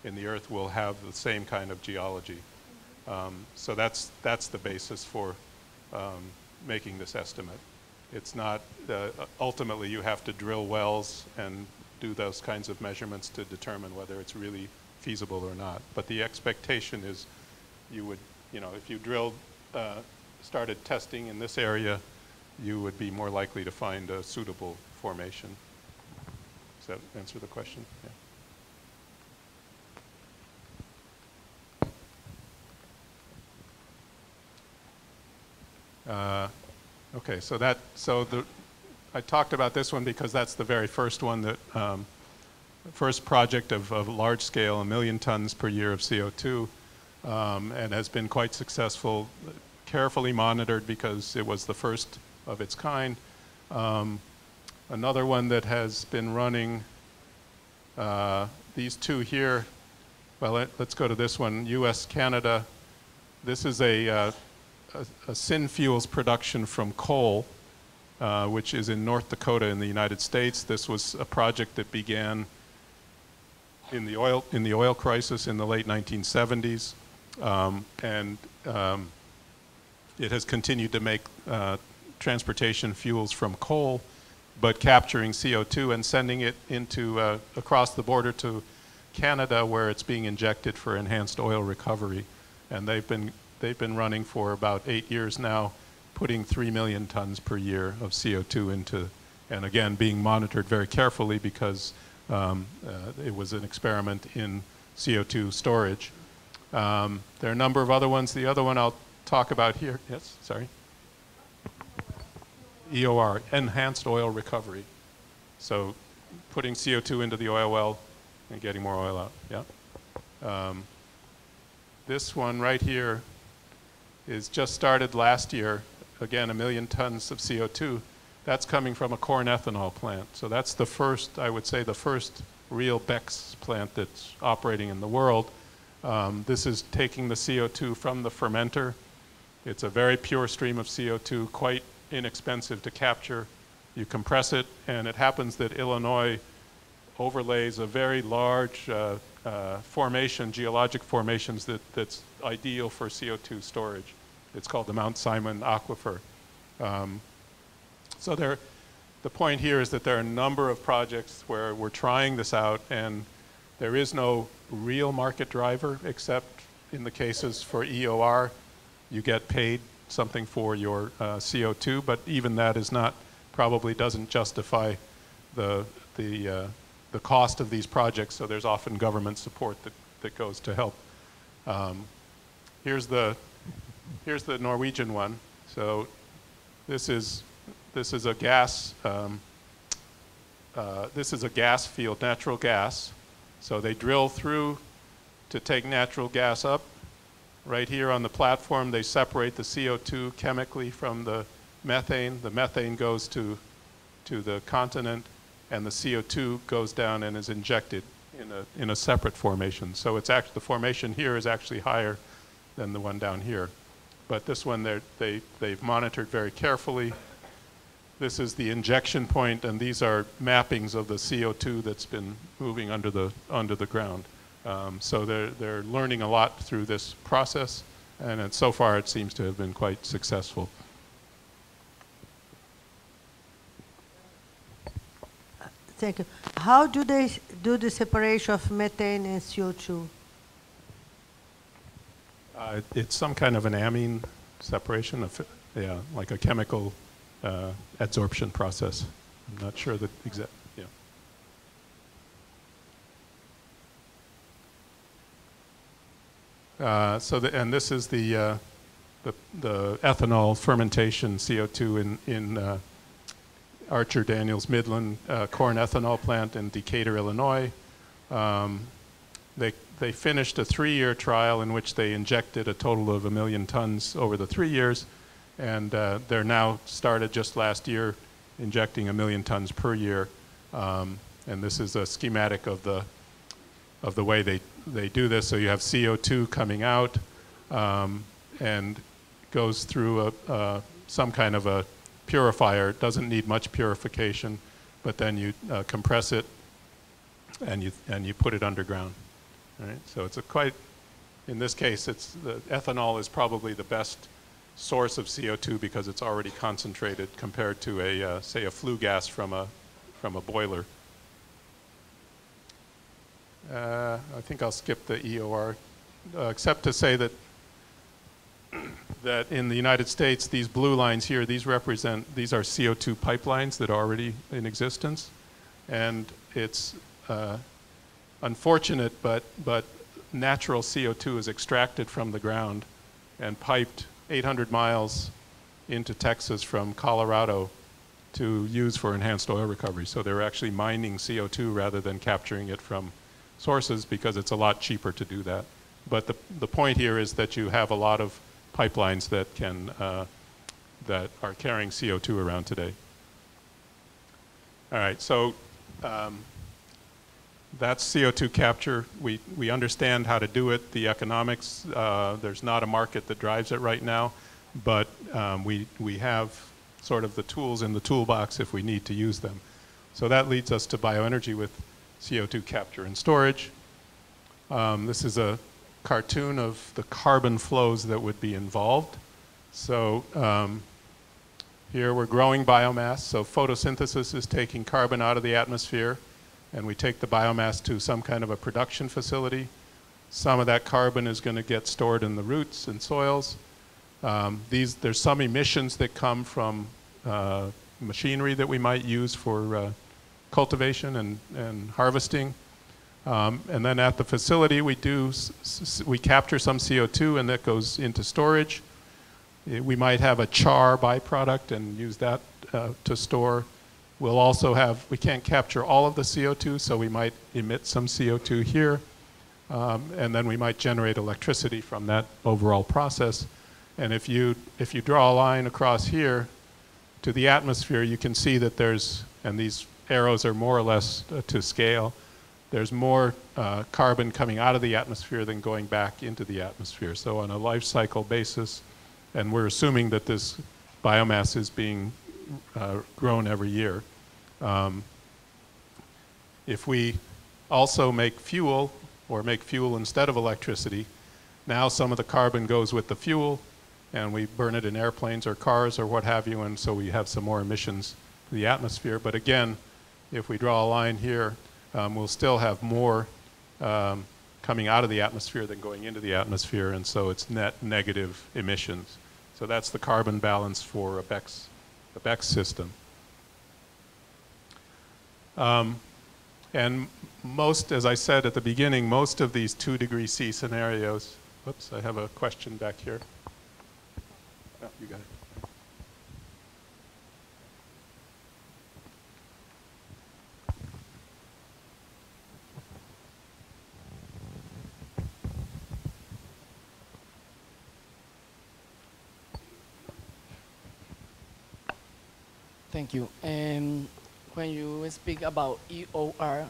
in the Earth will have the same kind of geology. So that's the basis for making this estimate. It's not, ultimately you have to drill wells and do those kinds of measurements to determine whether it's really feasible or not. But the expectation is you would, if you drilled, started testing in this area, you would be more likely to find a suitable formation. Does that answer the question? Yeah. Okay, I talked about this one because that's the very first one that, first project of large scale, 1 million tons per year of CO2, and has been quite successful, carefully monitored because it was the first of its kind. Another one that has been running, these two here, well, let's go to this one, US, Canada. This is a synfuels production from coal, which is in North Dakota in the United States. This was a project that began in the oil crisis in the late 1970s, and it has continued to make transportation fuels from coal, but capturing CO2 and sending it into across the border to Canada, where it's being injected for enhanced oil recovery. And they've been running for about 8 years now, putting 3 million tons per year of CO2 into, and again, being monitored very carefully because it was an experiment in CO2 storage. There are a number of other ones. The other one I'll talk about here. Yes, sorry. EOR, enhanced oil recovery. So putting CO2 into the oil well and getting more oil out, yeah. This one right here is just started last year. Again, 1 million tons of CO2. That's coming from a corn ethanol plant. So that's the first, I would say, the first real BECCS plant that's operating in the world. This is taking the CO2 from the fermenter. It's a very pure stream of CO2, quite inexpensive to capture. You compress it, and it happens that Illinois overlays a very large formation, geologic formations that's ideal for CO2 storage. It's called the Mount Simon Aquifer. So the point here is that there are a number of projects where we're trying this out, and there is no real market driver, except in the cases for EOR, you get paid something for your CO2, but even that is not, probably doesn't justify the cost of these projects, so there's often government support that goes to help. Here's the Norwegian one. So this is a gas field, natural gas. So they drill through to take natural gas up. Right here on the platform, they separate the CO2 chemically from the methane. The methane goes to the continent, and the CO2 goes down and is injected in a separate formation. So it's actually, the formation here is actually higher than the one down here. But this one they've monitored very carefully. This is the injection point, and these are mappings of the CO2 that's been moving under the ground. So they're learning a lot through this process, and so far it seems to have been quite successful. Thank you. How do they do the separation of methane and CO2? It's some kind of an amine separation of, yeah, like a chemical adsorption process. I'm not sure the exact, yeah. And this is the ethanol fermentation CO2 in Archer Daniels Midland corn ethanol plant in Decatur, Illinois. They finished a 3-year trial in which they injected a total of 1 million tons over the 3 years, and they're now started just last year injecting 1 million tons per year. And this is a schematic of the way they do this. So you have CO2 coming out and goes through some kind of a purifier. It doesn't need much purification, but then you compress it and you put it underground. All right? So it's in this case, the ethanol is probably the best source of CO2 because it's already concentrated compared to say a flue gas from a boiler. I think I'll skip the EOR, except to say that in the United States, these blue lines here, these are CO2 pipelines that are already in existence, and it's unfortunate, but natural CO2 is extracted from the ground and piped 800 miles into Texas from Colorado to use for enhanced oil recovery. So they're actually mining CO2 rather than capturing it from sources because it's a lot cheaper to do that. But the point here is that you have a lot of pipelines that that are carrying CO2 around today. All right, so that's CO2 capture. We understand how to do it, the economics. There's not a market that drives it right now, but we have sort of the tools in the toolbox if we need to use them. So that leads us to bioenergy with CO2 capture and storage. This is a cartoon of the carbon flows that would be involved. So Here we're growing biomass, so photosynthesis is taking carbon out of the atmosphere, and we take the biomass to some kind of a production facility. Some of that carbon is going to get stored in the roots and soils. There's some emissions that come from machinery that we might use for cultivation and harvesting. And then at the facility, we capture some CO2, and that goes into storage. We might have a char byproduct and use that to store. We'll also we can't capture all of the CO2, so we might emit some CO2 here. And then we might generate electricity from that overall process. And if you draw a line across here to the atmosphere, you can see that and these arrows are more or less to scale, there's more carbon coming out of the atmosphere than going back into the atmosphere. So on a life cycle basis, and we're assuming that this biomass is being grown every year. If we also make fuel, or make fuel instead of electricity, now some of the carbon goes with the fuel, and we burn it in airplanes or cars or what have you, and so we have some more emissions to the atmosphere. But again, if we draw a line here, we'll still have more coming out of the atmosphere than going into the atmosphere, and so it's net negative emissions. So that's the carbon balance for a BECCS system. And most, as I said at the beginning, most of these 2°C scenarios, whoops, I have a question back here. Oh, you got it. Thank you. When you speak about EOR,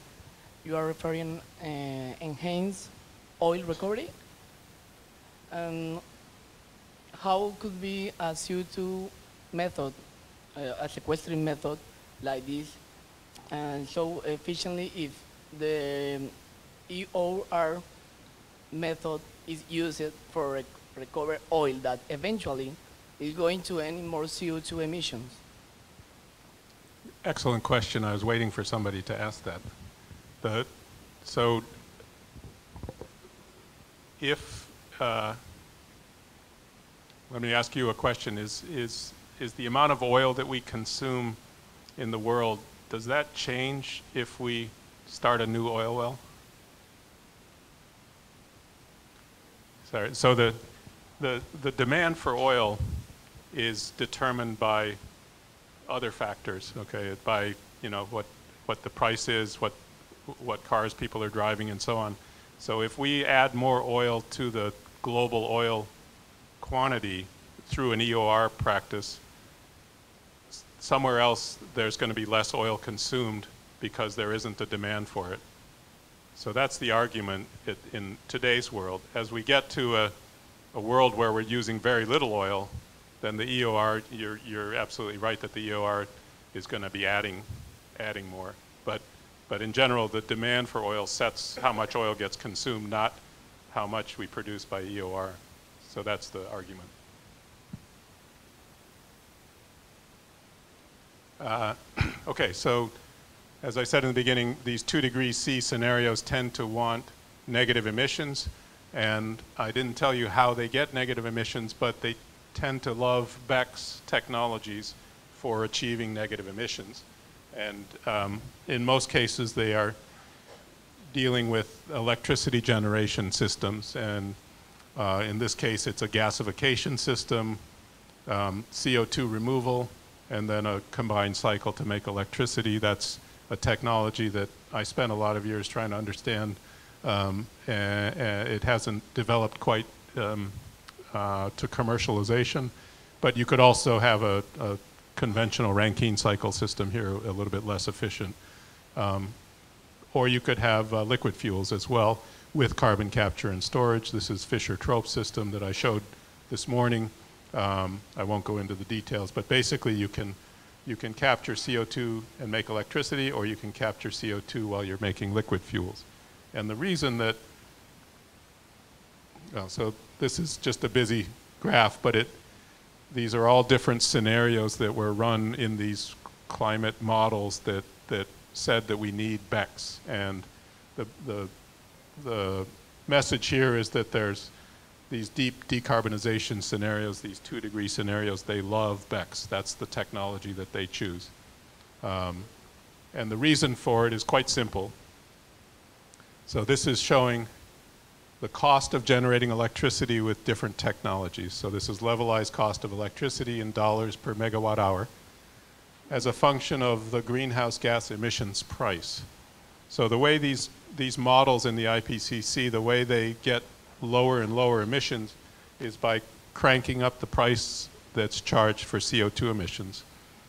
you are referring enhanced oil recovery? How could be a CO2 method, a sequestering method like this, and so efficiently if the EOR method is used for recover oil that eventually is going to end in more CO2 emissions? Excellent question. I was waiting for somebody to ask that. So if, let me ask you a question. Is the amount of oil that we consume in the world, does that change if we start a new oil well? Sorry, so the demand for oil is determined by other factors, okay, by what the price is, what cars people are driving, and so on. So if we add more oil to the global oil quantity through an EOR practice, somewhere else there's going to be less oil consumed because there isn't a demand for it. So that's the argument in today's world. As we get to a world where we're using very little oil, then the EOR, you're absolutely right that the EOR is going to be adding more. But in general, the demand for oil sets how much oil gets consumed, not how much we produce by EOR. So that's the argument. Okay, so as I said in the beginning, these 2°C scenarios tend to want negative emissions. And I didn't tell you how they get negative emissions, but they tend to love BECCS technologies for achieving negative emissions. And in most cases, they are dealing with electricity generation systems. And in this case, it's a gasification system, CO2 removal, and then a combined cycle to make electricity. That's a technology that I spent a lot of years trying to understand. And it hasn't developed quite to commercialization, but you could also have a conventional Rankine cycle system here, a little bit less efficient. Or you could have liquid fuels as well with carbon capture and storage. This is Fischer-Tropsch system that I showed this morning. I won't go into the details, but basically you can capture CO2 and make electricity, or you can capture CO2 while you're making liquid fuels. And the reason that, so this is just a busy graph, but these are all different scenarios that were run in these climate models that said that we need BECCS. And the message here is that there's these deep decarbonization scenarios, these 2-degree scenarios, they love BECCS. That's the technology that they choose. And the reason for it is quite simple. So this is showing the cost of generating electricity with different technologies. So this is levelized cost of electricity in dollars per megawatt hour as a function of the greenhouse gas emissions price. So the way these models in the IPCC, the way they get lower and lower emissions is by cranking up the price that's charged for CO2 emissions.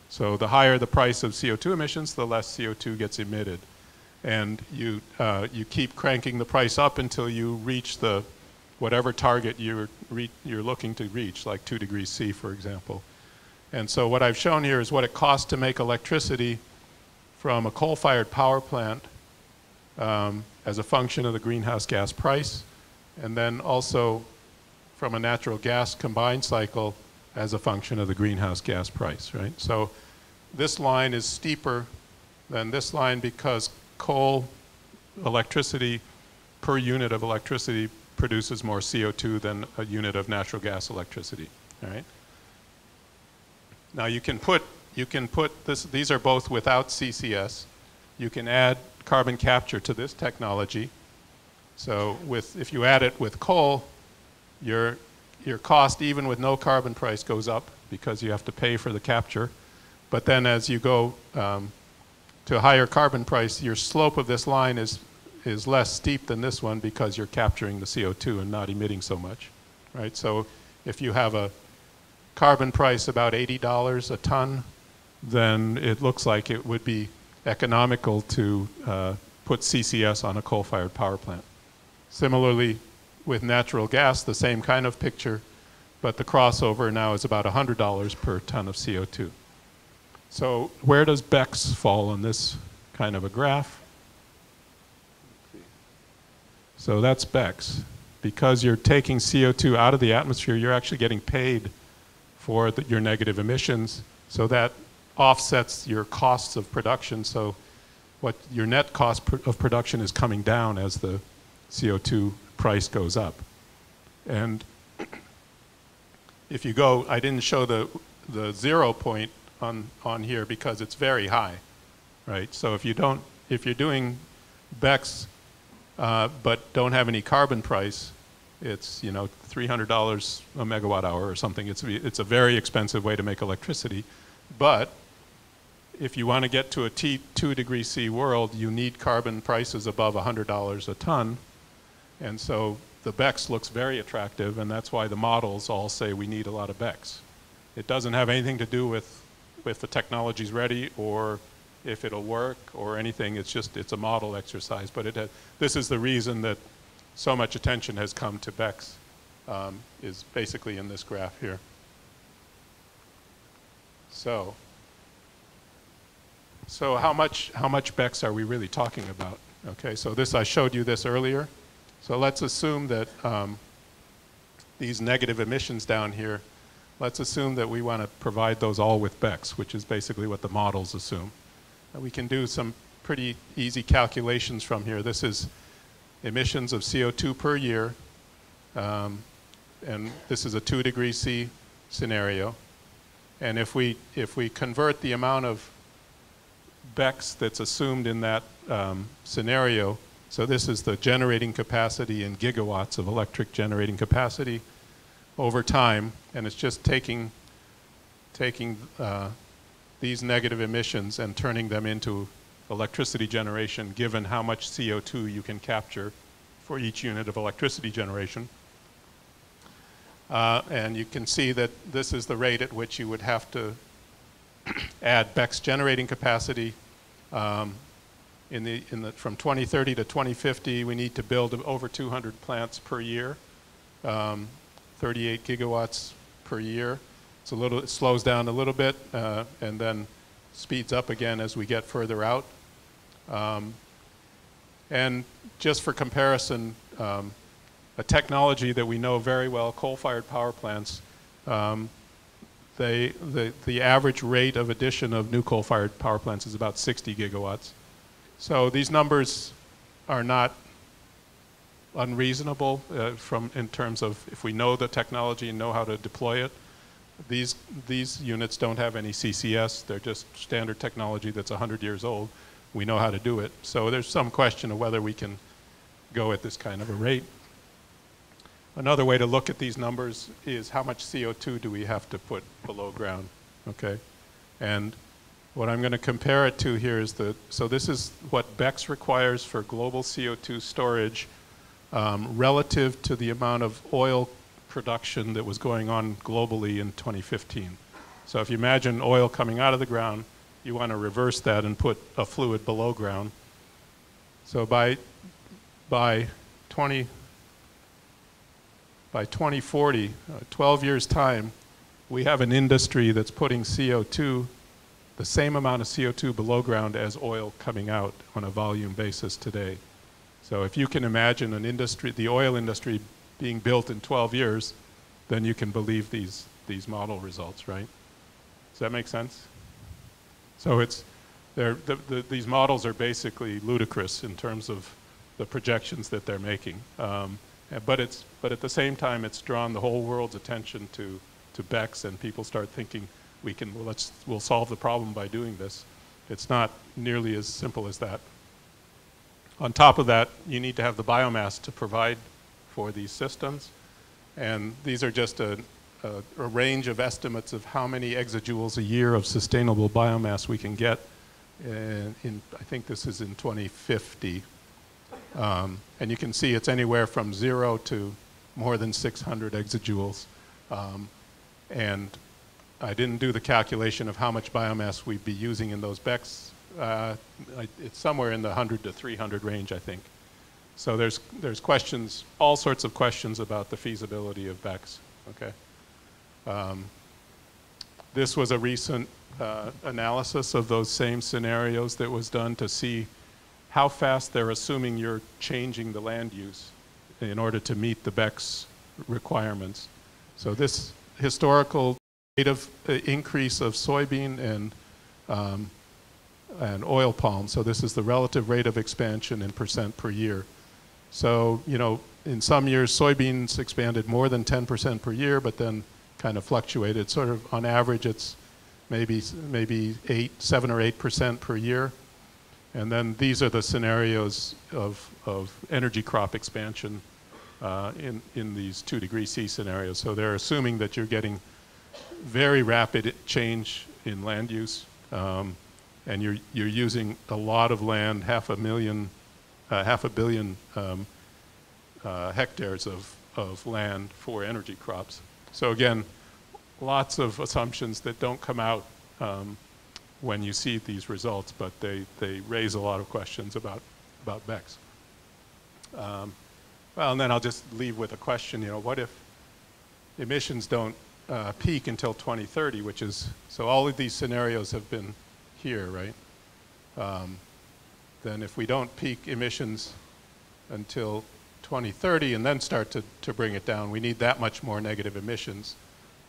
So the higher the price of CO2 emissions, the less CO2 gets emitted. And you keep cranking the price up until you reach the whatever target you're looking to reach, like 2 degrees C, for example. And so what I've shown here is what it costs to make electricity from a coal-fired power plant as a function of the greenhouse gas price, and then also from a natural gas combined cycle as a function of the greenhouse gas price, right? So this line is steeper than this line because coal electricity per unit of electricity produces more CO2 than a unit of natural gas electricity, all right? Now you can put this, these are both without CCS. You can add carbon capture to this technology. So if you add it with coal, your cost, even with no carbon price, goes up because you have to pay for the capture. But then as you go to a higher carbon price, your slope of this line is less steep than this one because you're capturing the CO2 and not emitting so much, right? So if you have a carbon price about $80 a ton, then it looks like it would be economical to put CCS on a coal-fired power plant. Similarly, with natural gas, the same kind of picture, but the crossover now is about $100 per ton of CO2. So where does BECCS fall on this kind of a graph? So that's BECCS. Because you're taking CO2 out of the atmosphere, you're actually getting paid for your negative emissions. So that offsets your costs of production. So what your net cost of production is coming down as the CO2 price goes up. And if you go, I didn't show the 0 point on here because it's very high, right? So if you're doing BECCS but don't have any carbon price, it's $300 a megawatt hour or something. It's a very expensive way to make electricity. But if you want to get to a 2 degree C world, you need carbon prices above $100 a ton. And so the BECCS looks very attractive, and that's why the models all say we need a lot of BECCS. It doesn't have anything to do with the technology's ready or if it'll work or anything. It's a model exercise. But this is the reason that so much attention has come to BECCS, is basically in this graph here. So how much BECCS are we really talking about? Okay, so I showed you this earlier. So let's assume that these negative emissions down here, let's assume that we want to provide those all with BECCS, which is basically what the models assume. And we can do some pretty easy calculations from here. This is emissions of CO2 per year, and this is a 2 degree C scenario. And if we convert the amount of BECCS that's assumed in that scenario, so this is the generating capacity in gigawatts of electric generating capacity over time, and it's just taking these negative emissions and turning them into electricity generation given how much CO2 you can capture for each unit of electricity generation. And you can see that this is the rate at which you would have to add BECCS generating capacity. From 2030 to 2050, we need to build over 200 plants per year, 38 gigawatts per year. It slows down a little bit and then speeds up again as we get further out. And just for comparison, a technology that we know very well, coal-fired power plants, the average rate of addition of new coal-fired power plants is about 60 gigawatts. So these numbers are not unreasonable in terms of if we know the technology and know how to deploy it. These units don't have any CCS. They're just standard technology that's 100 years old. We know how to do it. So there's some question of whether we can go at this kind of a rate. Another way to look at these numbers is how much CO2 do we have to put below ground, okay? And what I'm going to compare it to here is so this is what BECCS requires for global CO2 storage relative to the amount of oil production that was going on globally in 2015. So if you imagine oil coming out of the ground, you want to reverse that and put a fluid below ground. So by 2040, 12 years' time, we have an industry that's putting CO2, the same amount of CO2 below ground as oil coming out on a volume basis today. So if you can imagine an industry, the oil industry being built in 12 years, then you can believe these model results, right? Does that make sense? So these models are basically ludicrous in terms of the projections that they're making. But at the same time, it's drawn the whole world's attention to BECCS, and people start thinking we'll solve the problem by doing this. It's not nearly as simple as that. On top of that, you need to have the biomass to provide for these systems, and these are just a range of estimates of how many exajoules a year of sustainable biomass we can get. I think this is in 2050. And you can see it's anywhere from 0 to more than 600 exajoules. And I didn't do the calculation of how much biomass we'd be using in those BECCS. It's somewhere in the 100 to 300 range, I think. So there's questions, all sorts of questions about the feasibility of BECCS, okay? This was a recent analysis of those same scenarios that was done to see how fast they're assuming you're changing the land use in order to meet the BECCS requirements. So this historical rate of increase of soybean and oil palm, so this is the relative rate of expansion in % per year. So, you know, in some years soybeans expanded more than 10% per year, but then kind of fluctuated. Sort of on average it's maybe 7 or 8% per year. And then these are the scenarios of energy crop expansion in these 2°C scenarios. So they're assuming that you're getting very rapid change in land use, and you're using a lot of land, half a billion hectares of land for energy crops. So again, lots of assumptions that don't come out when you see these results, but they raise a lot of questions about BECCS. Well, and then I'll just leave with a question, you know, what if emissions don't peak until 2030, which is, so all of these scenarios have been here, right? Then if we don't peak emissions until 2030 and then start to bring it down, we need that much more negative emissions.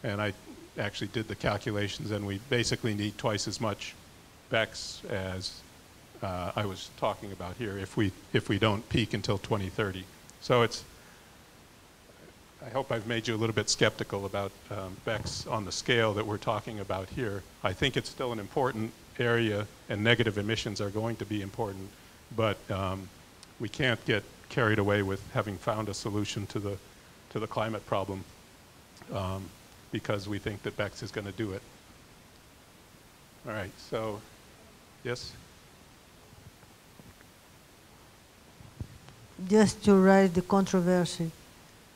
And I actually did the calculations, and we basically need twice as much BECCS as I was talking about here if we don't peak until 2030. So I hope I've made you a little bit skeptical about BECCS on the scale that we're talking about here. I think it's still an important area, and negative emissions are going to be important, but we can't get carried away with having found a solution to the climate problem because we think that BECCS is going to do it. All right, so yes? Just to raise the controversy,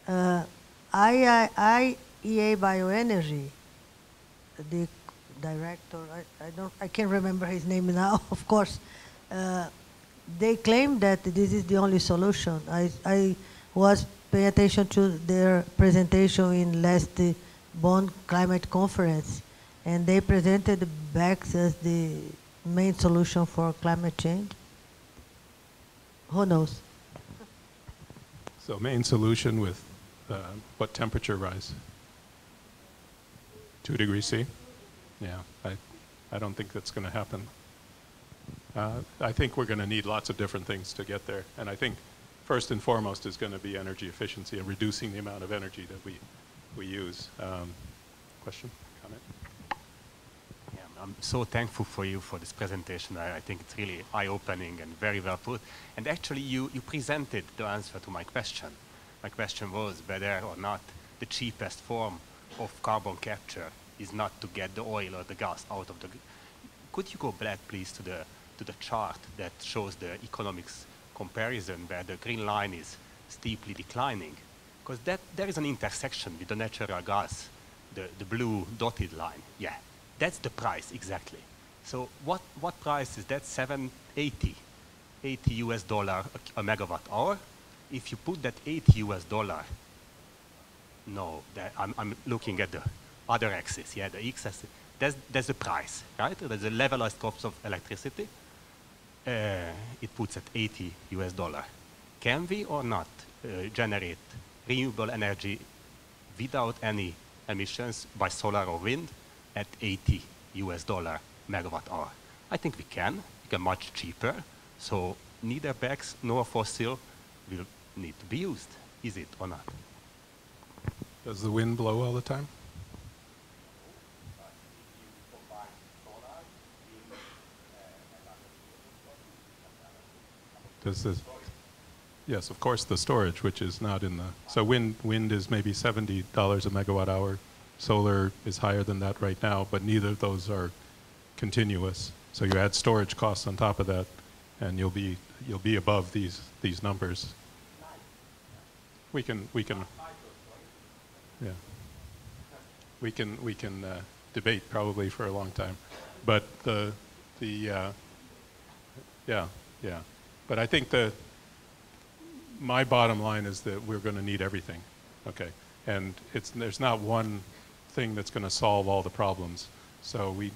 IEA Bioenergy, the director, I can't remember his name now, of course, they claim that this is the only solution. I was paying attention to their presentation in last Bonn Climate Conference, and they presented BECCS as the main solution for climate change. Who knows? So main solution with what temperature rise? 2 degrees C? Yeah, I don't think that's going to happen. I think we're going to need lots of different things to get there. And I think first and foremost is going to be energy efficiency and reducing the amount of energy that we use. Question, comment? Yeah, I'm so thankful for you for this presentation. I think it's really eye-opening and very well put. And actually, you presented the answer to my question. My question was whether or not the cheapest form of carbon capture is not to get the oil or the gas out of the... Could you go back, please, to the chart that shows the economics comparison where the green line is steeply declining? Because there is an intersection with the natural gas, the blue dotted line. Yeah, that's the price, exactly. So what price is that? $7.80 US a megawatt hour? If you put that $80 US, no, I'm looking at the other axis, yeah, the x-axis. That's the price, right? That's the levelized cost of electricity. It puts at $80 US. Can we or not generate renewable energy without any emissions by solar or wind at $80 US megawatt hour? I think we can much cheaper. So neither BECCS nor fossil will need to be used. Is it or not? Does the wind blow all the time? Does this? Yes, of course, the storage, which is not in the... So wind is maybe $70 a megawatt hour. Solar is higher than that right now, but neither of those are continuous. So you add storage costs on top of that, and you'll be above these numbers. We can yeah. We can debate probably for a long time, but yeah. But I think my bottom line is that we're going to need everything, okay? And there's not one thing that's going to solve all the problems. So we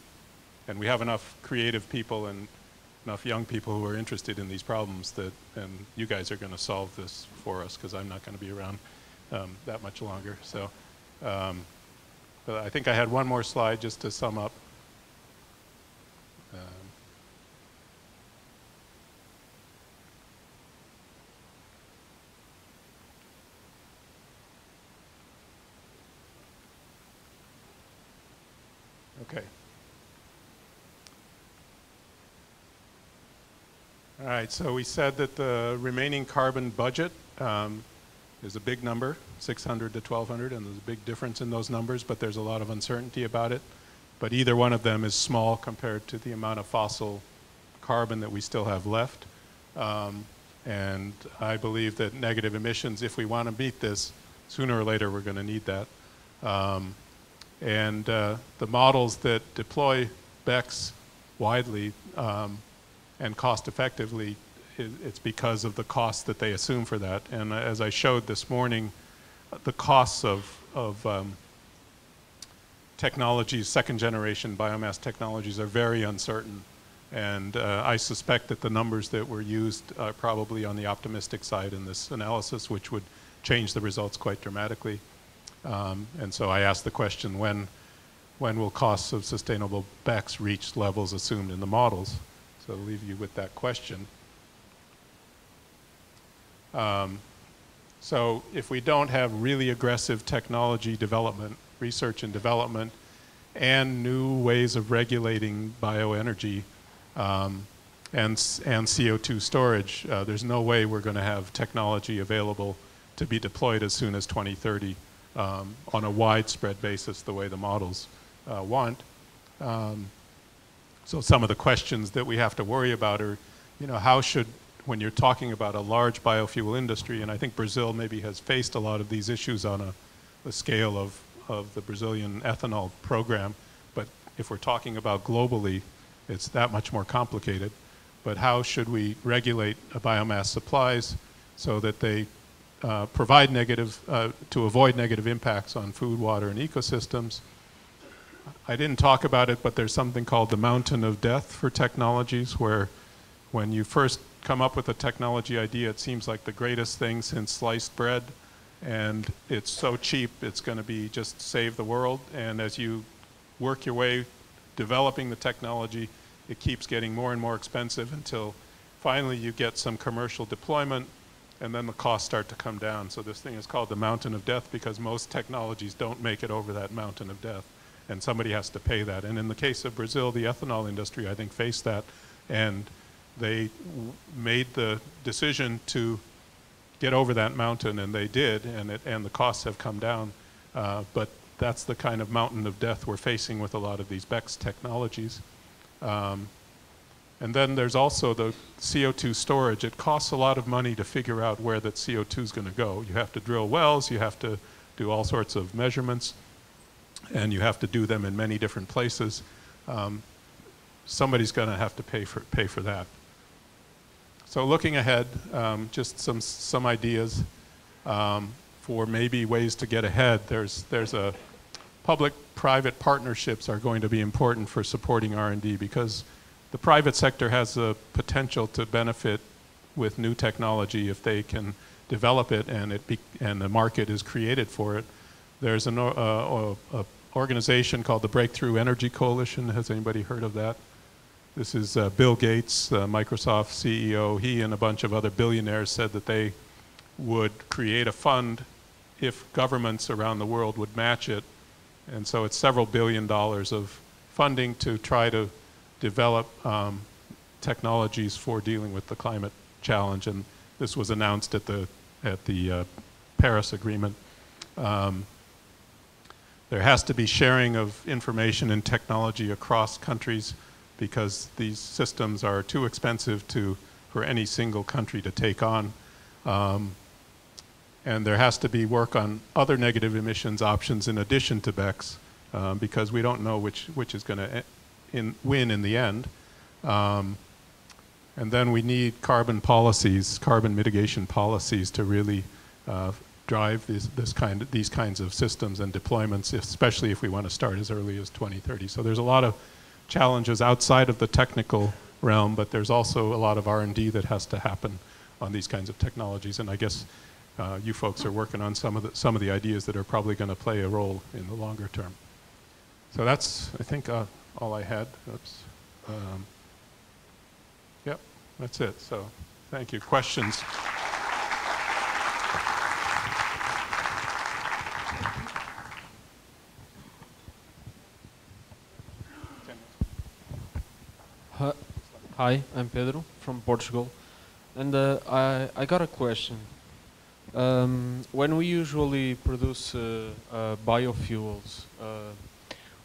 have enough creative people and enough young people who are interested in these problems and you guys are going to solve this for us because I'm not going to be around that much longer. So, but I think I had one more slide just to sum up. Okay. All right, so we said that the remaining carbon budget is a big number, 600 to 1,200, and there's a big difference in those numbers, but there's a lot of uncertainty about it. But either one of them is small compared to the amount of fossil carbon that we still have left. And I believe that negative emissions, if we want to meet this, sooner or later we're going to need that. And the models that deploy BECCS widely and cost effectively, it's because of the costs that they assume for that. And as I showed this morning, the costs of technologies, second generation biomass technologies are very uncertain. And I suspect that the numbers that were used are probably on the optimistic side in this analysis, which would change the results quite dramatically. And so I asked the question, when will costs of sustainable BECCS reach levels assumed in the models? So I'll leave you with that question. So if we don't have really aggressive technology development, research and development, and new ways of regulating bioenergy and CO2 storage, there's no way we're going to have technology available to be deployed as soon as 2030 on a widespread basis the way the models want. So some of the questions that we have to worry about are, how should, when you're talking about a large biofuel industry, and I think Brazil maybe has faced a lot of these issues on a scale of the Brazilian ethanol program, but if we're talking about globally, it's that much more complicated. But how should we regulate biomass supplies so that they provide to avoid negative impacts on food, water, and ecosystems? I didn't talk about it, but there's something called the mountain of death for technologies, where when you first come up with a technology idea, it seems like the greatest thing since sliced bread, and it's so cheap, it's going to be just save the world. And as you work your way developing the technology. It keeps getting more and more expensive until finally you get some commercial deployment, and then the costs start to come down. So this thing is called the mountain of death because most technologies don't make it over that mountain of death, and somebody has to pay that. And in the case of Brazil, the ethanol industry, I think, faced that, and they made the decision to get over that mountain, and they did, and the costs have come down. But that's the kind of mountain of death we're facing with a lot of these BECCS technologies. And then there's also the CO2 storage. It costs a lot of money to figure out where that CO2 is going to go. You have to drill wells, you have to do all sorts of measurements, and you have to do them in many different places. Somebody's going to have to pay for that. So looking ahead, just some ideas for maybe ways to get ahead. There's a public-private partnerships are going to be important for supporting R&D because the private sector has the potential to benefit with new technology if they can develop it and the market is created for it. There's an organization called the Breakthrough Energy Coalition. Has anybody heard of that? This is Bill Gates, Microsoft CEO. He and a bunch of other billionaires said that they would create a fund if governments around the world would match it. And so it's several $1 billion of funding to try to develop technologies for dealing with the climate challenge. And this was announced at the Paris Agreement. There has to be sharing of information and technology across countries because these systems are too expensive for any single country to take on. And there has to be work on other negative emissions options in addition to BECCS because we don't know which is going to win in the end. And then we need carbon policies, carbon mitigation policies to really drive these kinds of systems and deployments, especially if we want to start as early as 2030. So there's a lot of challenges outside of the technical realm, but there's also a lot of R&D that has to happen on these kinds of technologies. And I guess you folks are working on some of the ideas that are probably going to play a role in the longer term. So that's, I think, all I had. Oops. Yep, that's it. So thank you. Questions? Hi, I'm Pedro from Portugal. And I got a question. When we usually produce biofuels,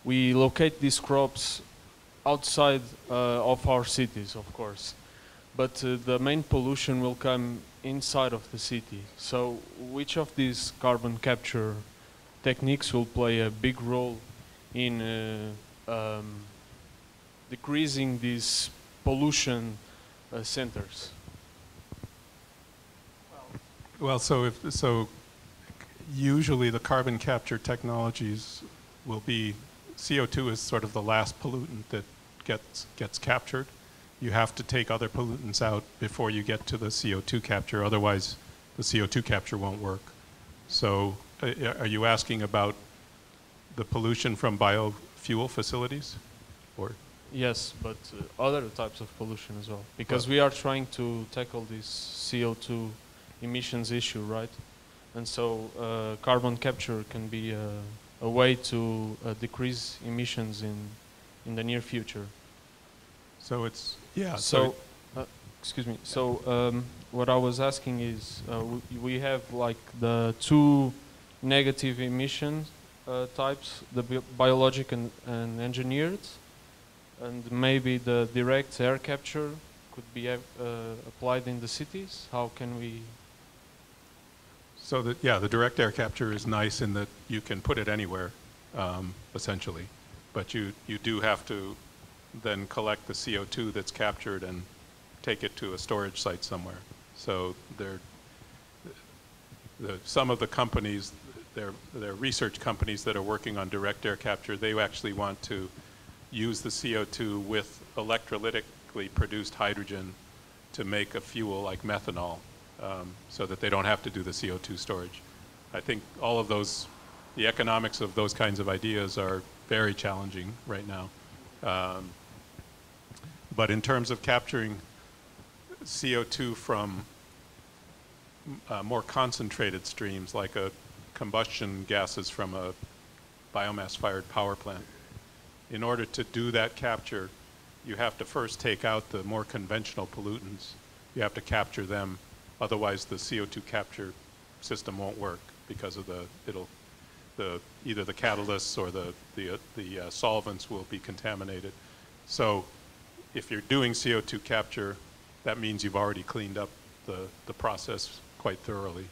we locate these crops outside of our cities, of course, but the main pollution will come inside of the city. So which of these carbon capture techniques will play a big role in decreasing these pollution centers? Well, so usually the carbon capture technologies will be, CO2 is sort of the last pollutant that gets captured. You have to take other pollutants out before you get to the CO2 capture, otherwise the CO2 capture won't work. So are you asking about the pollution from biofuel facilities? Or? Yes, but other types of pollution as well, because we are trying to tackle this CO2 emissions issue, right? And so carbon capture can be a way to decrease emissions in the near future. So it's, yeah. So, excuse me. So what I was asking is, we have like the two negative emission types, the biologic and engineered, and maybe the direct air capture could be applied in the cities. How can we? So the direct air capture is nice in that you can put it anywhere, essentially, but you do have to then collect the CO2 that's captured and take it to a storage site somewhere. So some of the companies, they're research companies that are working on direct air capture, they actually want to use the CO2 with electrolytically produced hydrogen to make a fuel like methanol. So that they don't have to do the CO2 storage. I think all of those, the economics of those kinds of ideas are very challenging right now. But in terms of capturing CO2 from more concentrated streams, like a combustion gases from a biomass-fired power plant, in order to do that capture, you have to first take out the more conventional pollutants. You have to capture them, otherwise the CO2 capture system won't work because of either the catalysts or the solvents will be contaminated. So if you're doing CO2 capture, that means you've already cleaned up the process quite thoroughly.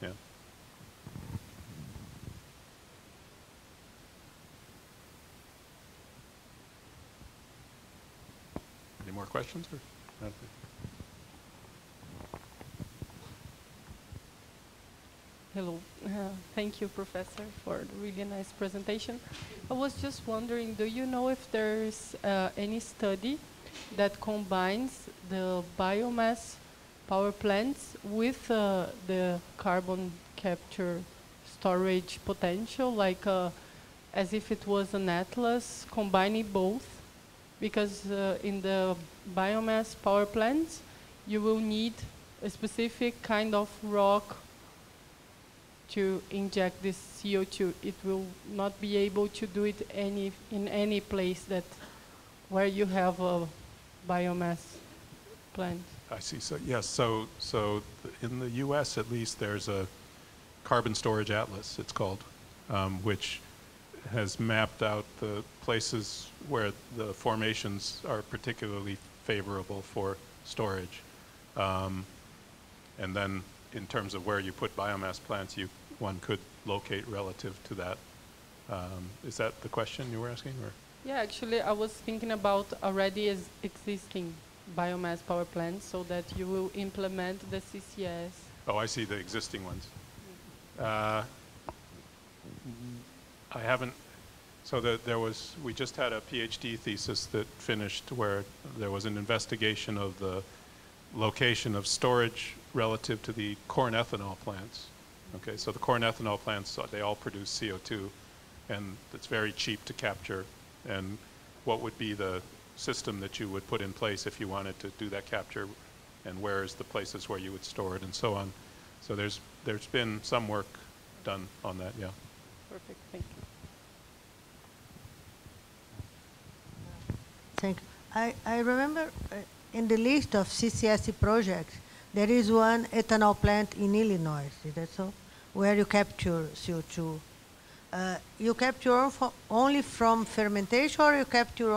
Yeah. Any more questions? Or? Hello. Thank you, Professor, for the really nice presentation. I was just wondering, do you know if there's any study that combines the biomass power plants with the carbon capture storage potential, like as if it was an atlas combining both? Because in the biomass power plants, you will need a specific kind of rock to inject this CO2. It will not be able to do it in any place where you have a biomass plant. I see. So yes. So in the U.S. at least, there's a carbon storage atlas. It's called, which has mapped out the places where the formations are particularly favorable for storage, and then in terms of where you put biomass plants, one could locate relative to that. Is that the question you were asking? Or? Yeah, actually, I was thinking about already existing biomass power plants, so that you will implement the CCS. Oh, I see, the existing ones. I haven't. So we just had a PhD thesis that finished where there was an investigation of the location of storage relative to the corn ethanol plants. Okay, so the corn ethanol plants, they all produce CO2, and it's very cheap to capture. And what would be the system that you would put in place if you wanted to do that capture, and where is the places where you would store it, and so on. So there's been some work done on that, yeah. Perfect, thank you. Thank you. I remember in the list of CCS projects, there is one ethanol plant in Illinois, is that so? Where you capture CO2. You capture only from fermentation, or you capture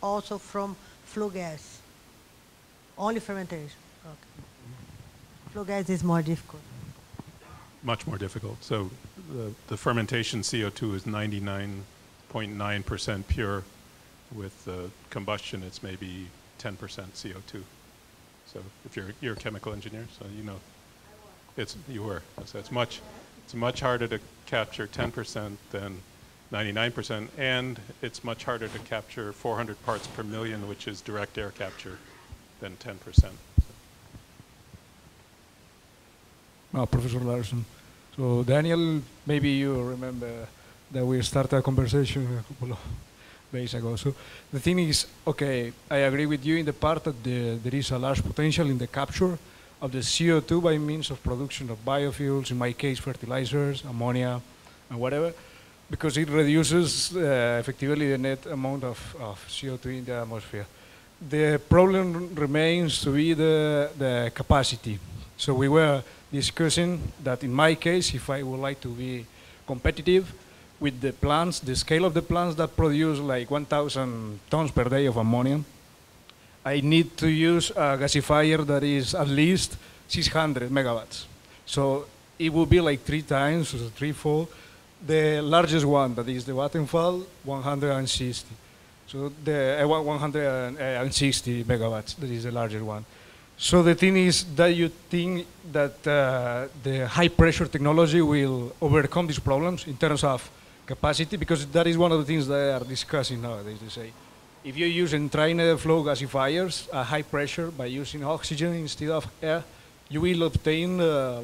also from flue gas? Only fermentation. Okay. Flue gas is more difficult. Much more difficult. So the fermentation CO2 is 99.9% pure. With combustion, it's maybe 10% CO2. So if you're a chemical engineer, so you know, you were. So it's much harder to capture 10% than 99%, and it's much harder to capture 400 parts per million, which is direct air capture, than 10%. Professor Larson. So Daniel, maybe you remember that we started a conversation a couple of days ago. So the thing is, okay, I agree with you in the part that there is a large potential in the capture of the CO2 by means of production of biofuels, in my case fertilizers, ammonia, and whatever, because it reduces effectively the net amount of CO2 in the atmosphere. The problem remains to be the capacity. So we were discussing that in my case, if I would like to be competitive with the plants, the scale of the plants that produce like 1,000 tons per day of ammonia, I need to use a gasifier that is at least 600 megawatts. So it will be like 3 times, or 3-4. The largest one, that is the Vattenfall, 160. So the 160 megawatts, that is the largest one. So the thing is that you think that the high pressure technology will overcome these problems in terms of capacity, because that is one of the things they are discussing nowadays. They say, if you use entrained flow gasifiers at high pressure by using oxygen instead of air, you will obtain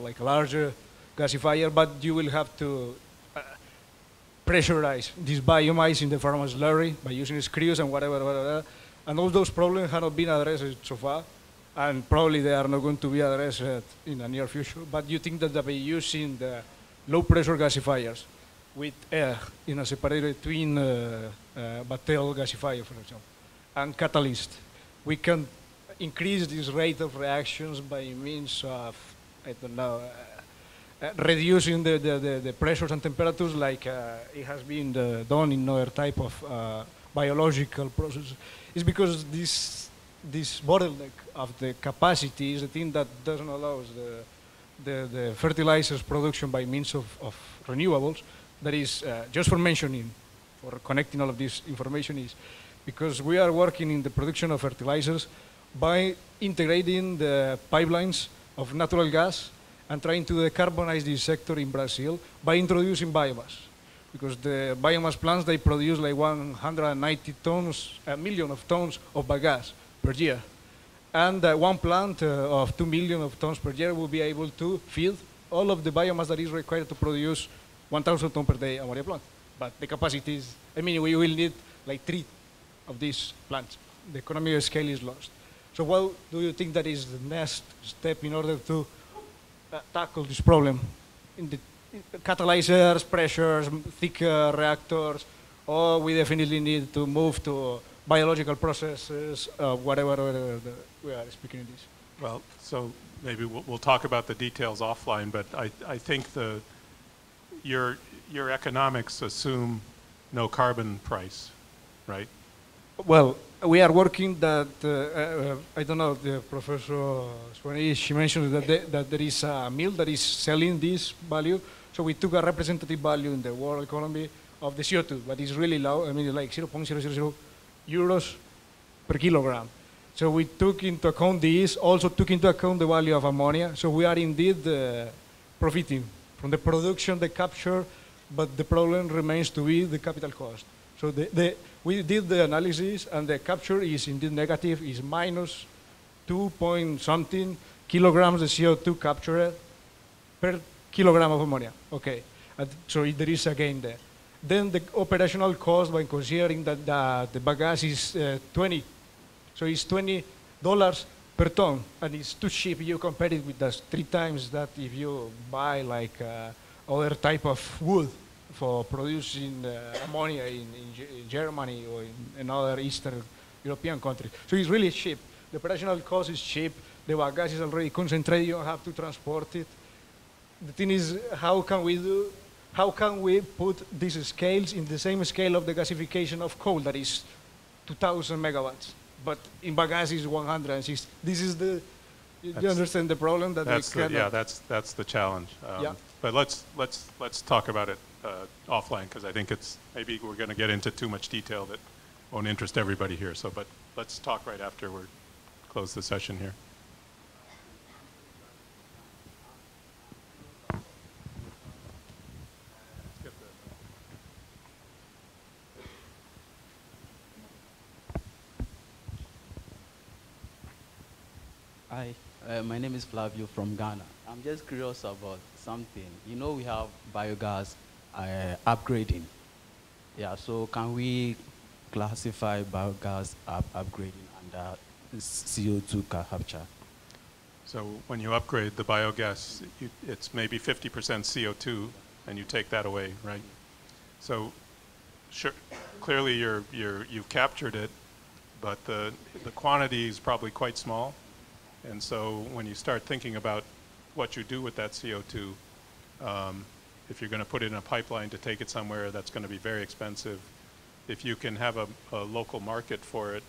like a larger gasifier, but you will have to pressurize this biomass in the farmer's slurry by using screws and whatever. And all those problems have not been addressed so far, and probably they are not going to be addressed in the near future. But you think that by using the low pressure gasifiers with air in a separated twin Battelle gasifier, for example, and catalyst, we can increase this rate of reactions by means of, I don't know, reducing the pressures and temperatures like it has been done in other type of biological processes. It's because this bottleneck of the capacity is the thing that doesn't allow the fertilizers production by means of renewables. That is, just for mentioning, for connecting all of this information, is because we are working in the production of fertilizers by integrating the pipelines of natural gas and trying to decarbonize this sector in Brazil by introducing biomass. Because the biomass plants, they produce like 190 tons, a million of tons of bagasse per year. And one plant of 2 million of tons per year will be able to feed all of the biomass that is required to produce 1,000 tons per day ammonia plant. But the capacity is, I mean, we will need like 3 of these plants. The economy of scale is lost. So what do you think that is the next step in order to tackle this problem? In the catalyzers, pressures, thicker reactors, or we definitely need to move to biological processes, whatever we are speaking in this? Well, so maybe we'll talk about the details offline, but I think your economics assume no carbon price, right? Well, we are working that, I don't know, the Professor Swanee, she mentioned that there is a mill that is selling this value. So we took a representative value in the world economy of the CO2, but it's really low. I mean, like 0.000 euros per kilogram. So we took into account this, also took into account the value of ammonia. So we are indeed profiting from the production, the capture, but the problem remains to be the capital cost. So we did the analysis, and the capture is indeed negative, is minus 2 point something kilograms of CO2 captured per kilogram of ammonia. Okay, so there is a gain there. Then the operational cost, by considering that the bagasse is 20, so it's $20 per ton, and it's too cheap. You compare it with the 3 times that if you buy like other type of wood for producing ammonia in Germany or in other Eastern European countries. So it's really cheap. The operational cost is cheap. The bagasse is already concentrated. You don't have to transport it. The thing is, how can we put these scales in the same scale of the gasification of coal, that is 2,000 megawatts, but in bagasse is 160. This is the, you understand the problem that we cannot. Yeah, that's the challenge. Yeah. But let's talk about it offline, because I think maybe we're going to get into too much detail that won't interest everybody here. So, but let's talk right after we close the session here. Hi, my name is Flavio from Ghana. I'm just curious about something. You know, we have biogas upgrading. Yeah, so can we classify biogas upgrading under CO2 capture? So when you upgrade the biogas, it's maybe 50% CO2, and you take that away, right? So sure, clearly you've captured it, but the quantity is probably quite small. And so when you start thinking about what you do with that CO2, if you're going to put it in a pipeline to take it somewhere, that's going to be very expensive. If you can have a local market for it,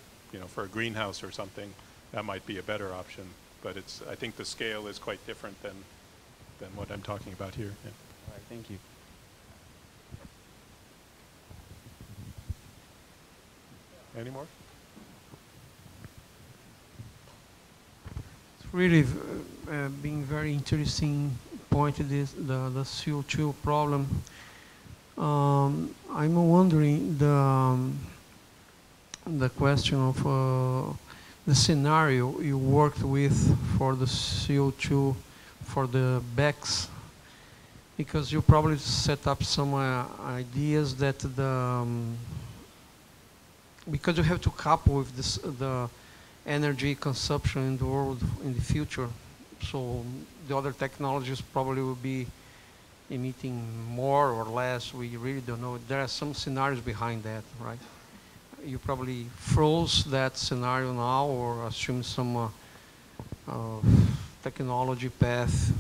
for a greenhouse or something, that might be a better option. But I think the scale is quite different than what I'm talking about here. Yeah. All right, thank you. Any more? Really being very interesting point to this, the CO2 problem. I'm wondering the question of the scenario you worked with for the CO2 for the BECCS because you probably set up some ideas that because you have to couple with this, the energy consumption in the world in the future. So the other technologies probably will be emitting more or less. We really don't know. There are some scenarios behind that, right? You probably froze that scenario now or assume some technology path,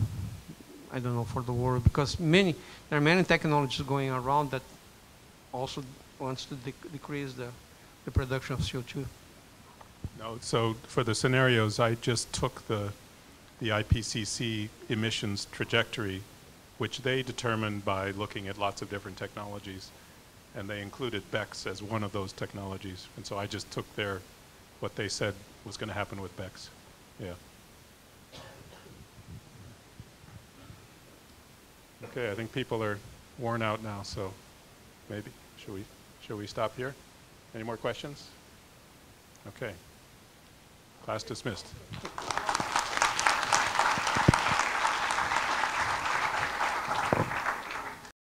I don't know, for the world, because there are many technologies going around that also wants to decrease the production of CO2. No, so for the scenarios, I just took the IPCC emissions trajectory, which they determined by looking at lots of different technologies, and they included BECCS as one of those technologies. And so I just took what they said was going to happen with BECCS. Yeah. Okay, I think people are worn out now, so maybe should we stop here? Any more questions? Okay. Class dismissed.